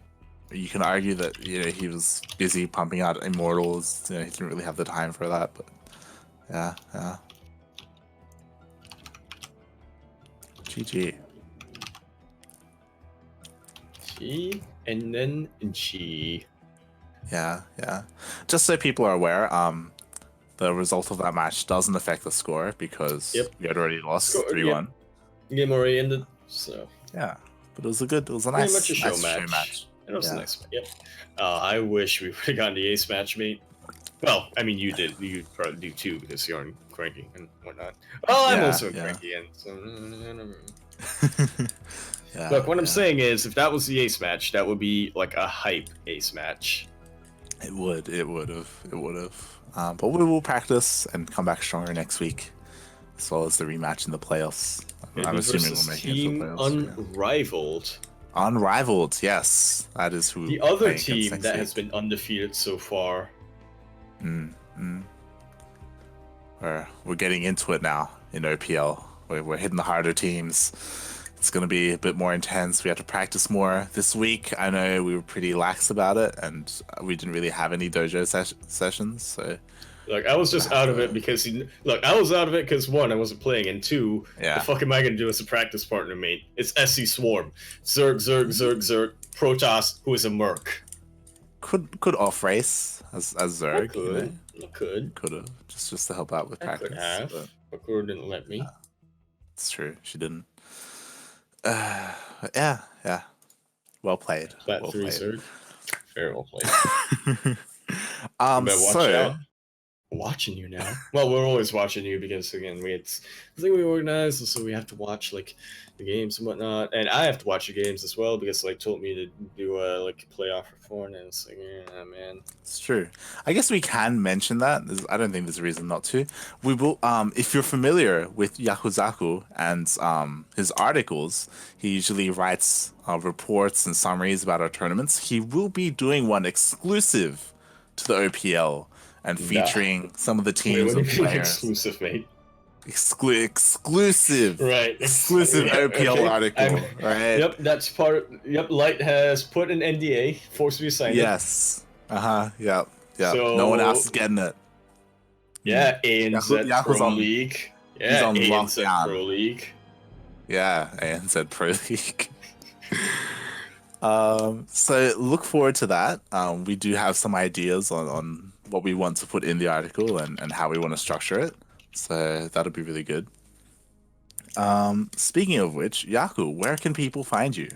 Speaker 3: you can argue that he was busy pumping out Immortals. He didn't really have the time for that. But yeah. GG.
Speaker 1: G and then G.
Speaker 3: Yeah. Just so people are aware, the result of that match doesn't affect the score because we had already lost 3-1.
Speaker 1: Game already ended, so
Speaker 3: yeah. But it was a nice,
Speaker 1: much a show
Speaker 3: match.
Speaker 1: match. It was a nice match. Yep. I wish we would have gotten the ace match, mate. Well, I mean, you did. You probably do too because you're on CranKy and whatnot. Oh, I'm also on CranKy, and so. Look, what I'm saying is, if that was the ace match, that would be like a hype ace match.
Speaker 3: It would have. But we will practice and come back stronger next week, as well as the rematch in the playoffs. I'm assuming we'll make it to the playoffs.
Speaker 1: Unrivaled.
Speaker 3: Unrivaled, yes. That is who
Speaker 2: The
Speaker 3: we're
Speaker 2: other
Speaker 3: playing against
Speaker 2: team
Speaker 3: next
Speaker 2: that
Speaker 3: week.
Speaker 2: has been undefeated so far.
Speaker 3: We're getting into it now in OPL. We're hitting the harder teams. It's going to be a bit more intense. We have to practice more this week. I know we were pretty lax about it, and we didn't really have any dojo sessions. So,
Speaker 2: Like, I was just out of it because I was out of it because one, I wasn't playing, and two,
Speaker 3: yeah,
Speaker 2: the fuck am I gonna do as a practice partner, mate? It's SC Swarm, Zerg, Protoss, who is a merc.
Speaker 3: could off race as Zerg.
Speaker 2: I
Speaker 3: Could have just to help out with
Speaker 2: I
Speaker 3: practice.
Speaker 2: could have, but Guru didn't let me.
Speaker 3: It's true. She didn't. Yeah. Well played.
Speaker 2: Flat
Speaker 3: Well
Speaker 2: 3
Speaker 3: played.
Speaker 2: Zerg. Very well played. But watch
Speaker 3: So
Speaker 2: out. Watching you now. Well, we're always watching you because again, it's the thing we organize, so we have to watch like the games and whatnot, and I have to watch the games as well because like told me to do like a playoff for and it's like, yeah, man.
Speaker 3: it's true. I guess we can mention that. I don't think there's a reason not to. We will. If you're familiar with Yakuzaku and his articles, he usually writes reports and summaries about our tournaments. He will be doing one exclusive to the OPL. And featuring some of the teams and players.
Speaker 2: Exclusive, mate.
Speaker 3: Exclusive.
Speaker 2: Right.
Speaker 3: Exclusive OPL article. Right.
Speaker 2: Yep, that's part. Yep, Light has put an NDA, forced me to sign it.
Speaker 3: Yes. Yep.
Speaker 2: So,
Speaker 3: no one else is getting it.
Speaker 2: Yeah, ANZ Pro League. Yeah,
Speaker 3: he's on
Speaker 2: ANZ
Speaker 3: lockdown.
Speaker 2: Pro League.
Speaker 3: Yeah, ANZ Pro League. So look forward to that. We do have some ideas on what we want to put in the article and how we want to structure it. So that'll be really good. Speaking of which, Yaku, where can people find you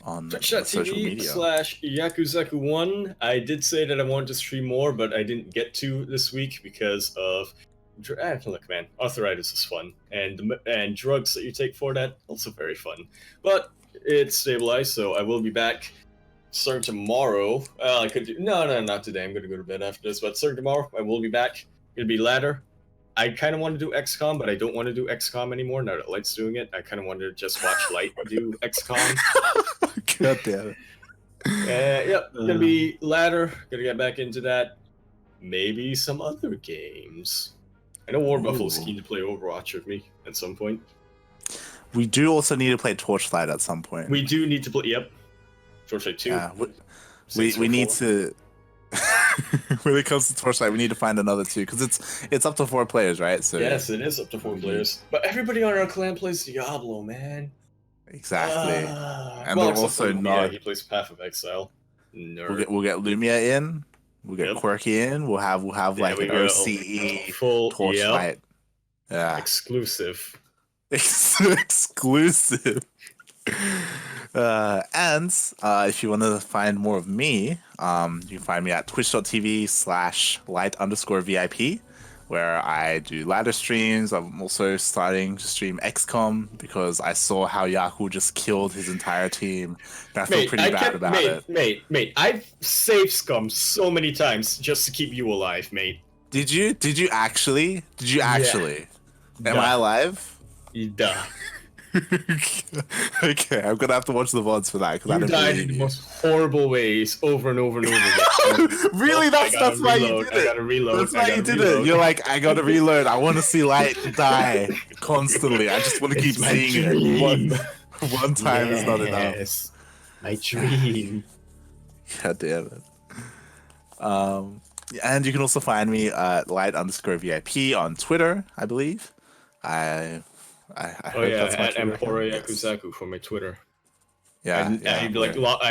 Speaker 3: on social media?
Speaker 2: Twitch.tv/Yakuzaku1. I did say that I wanted to stream more, but I didn't get to this week because of look, man, arthritis is fun, and drugs that you take for that also very fun. But it's stabilized, so I will be back starting tomorrow. I could do not today. I'm gonna go to bed after this, but starting tomorrow, I will be back. It'll be ladder. I kind of want to do XCOM, but I don't want to do XCOM anymore now that Light's doing it. I kind of wanted to just watch Light do XCOM.
Speaker 3: God damn it.
Speaker 2: Yep, gonna be ladder. Gonna get back into that. Maybe some other games. I know War Buffalo's keen to play Overwatch with me at some point.
Speaker 3: We do also need to play Torchlight at some point.
Speaker 2: We do need to play. Yep, Torchlight 2.
Speaker 3: Yeah, we need to. When it comes to Torchlight, we need to find another 2 because it's up to 4 players, right? So
Speaker 2: yes, it is up to 4 players. But everybody on our clan plays Diablo, man.
Speaker 3: Exactly. And
Speaker 2: well,
Speaker 3: they're also not.
Speaker 2: He plays Path of Exile. Nerd.
Speaker 3: We'll get Lumia in. We'll get Quirky in. We'll have like an OCE
Speaker 2: full
Speaker 3: Torchlight. Yeah.
Speaker 2: Exclusive.
Speaker 3: Exclusive. And if you want to find more of me, you can find me at twitch.tv/light_VIP, where I do ladder streams. I'm also starting to stream XCOM because I saw how Yaku just killed his entire team. And I feel pretty bad about it.
Speaker 2: Mate, I've saved Scum so many times just to keep you alive, mate.
Speaker 3: Did you actually? Yeah. Am I alive?
Speaker 2: Duh.
Speaker 3: Okay, I'm gonna have to watch the VODs for that.
Speaker 2: You died in the most horrible ways over and over and over again.
Speaker 3: Really? That's why you did it.
Speaker 2: I gotta reload.
Speaker 3: That's why you did it. You're like, I gotta reload. I want to see Light die constantly. I just want to keep seeing it. One time is not enough.
Speaker 2: My dream.
Speaker 3: God damn it. And you can also find me at light_VIP on Twitter, I believe. I hope that's my
Speaker 2: at Empora
Speaker 3: Twitter.
Speaker 2: Yakuzaku for my Twitter.
Speaker 3: Yeah,
Speaker 2: I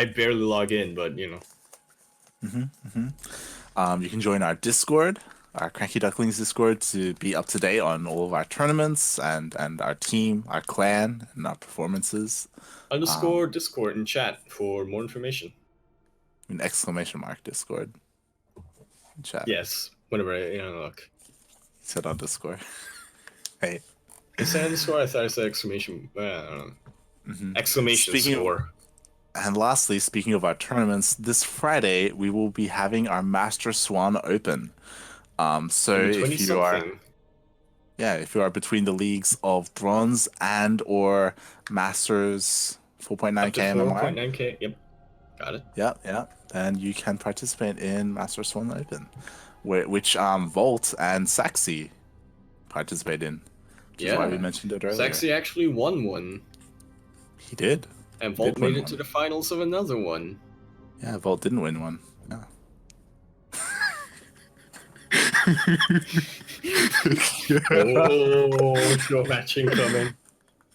Speaker 2: barely log in, but you know.
Speaker 3: You can join our Discord, our CranKy Ducklings Discord, to be up to date on all of our tournaments and our team, our clan, and our performances.
Speaker 2: _ Discord in chat for more information. !
Speaker 3: Discord. In chat.
Speaker 2: Yes, whenever look.
Speaker 3: He said on Discord. Hey.
Speaker 2: I said underscore. I thought I said exclamation. I don't know. Exclamation score.
Speaker 3: And lastly, speaking of our tournaments, this Friday we will be having our Master Swan Open. So if you are between the leagues of Bronze and or Masters 4.9k MMR.
Speaker 1: 4.9k. Yep, got it.
Speaker 3: Yeah. And you can participate in Master Swarm Open, which Volt and Saxy participate in. Which is why we mentioned it earlier.
Speaker 1: Saxy actually won one.
Speaker 3: He did.
Speaker 1: And Volt made it to the finals of another one.
Speaker 3: Yeah, Volt didn't win one. Yeah.
Speaker 1: Oh, show matching coming.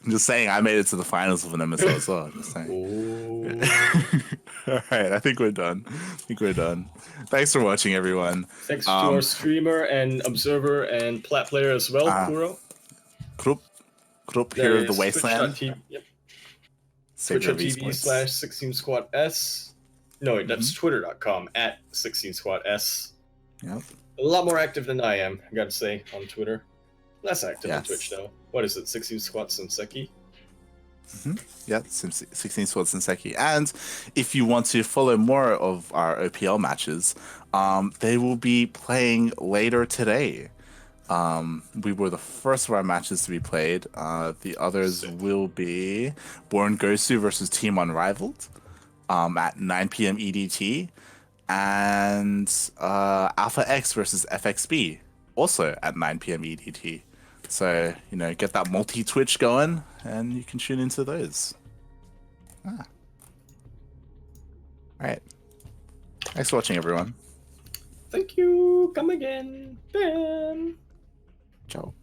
Speaker 3: I'm just saying, I made it to the finals of an MSL as well. Just saying. All right, I think we're done. Thanks for watching, everyone.
Speaker 1: Thanks to our streamer and observer and plat player as well, Kuro.
Speaker 3: Krupp here in the wasteland.
Speaker 1: Yep. Twitch.tv/16squadS. No, that's twitter.com @16squadS.
Speaker 3: Yep.
Speaker 1: A lot more active than I am, I gotta say, on Twitter. Less active on Twitch, though. What is it, 16 Squats and Seki?
Speaker 3: Yeah, 16 Squats and Seki. And if you want to follow more of our OPL matches, they will be playing later today. We were the first of our matches to be played. The others will be Born Gosu versus Team Unrivaled at 9 p.m. EDT. And Alpha X versus FXB, also at 9 p.m. EDT. So, get that multi-Twitch going, and you can tune into those. All right. Thanks for watching, everyone.
Speaker 1: Thank you. Come again. Ben.
Speaker 3: Ciao.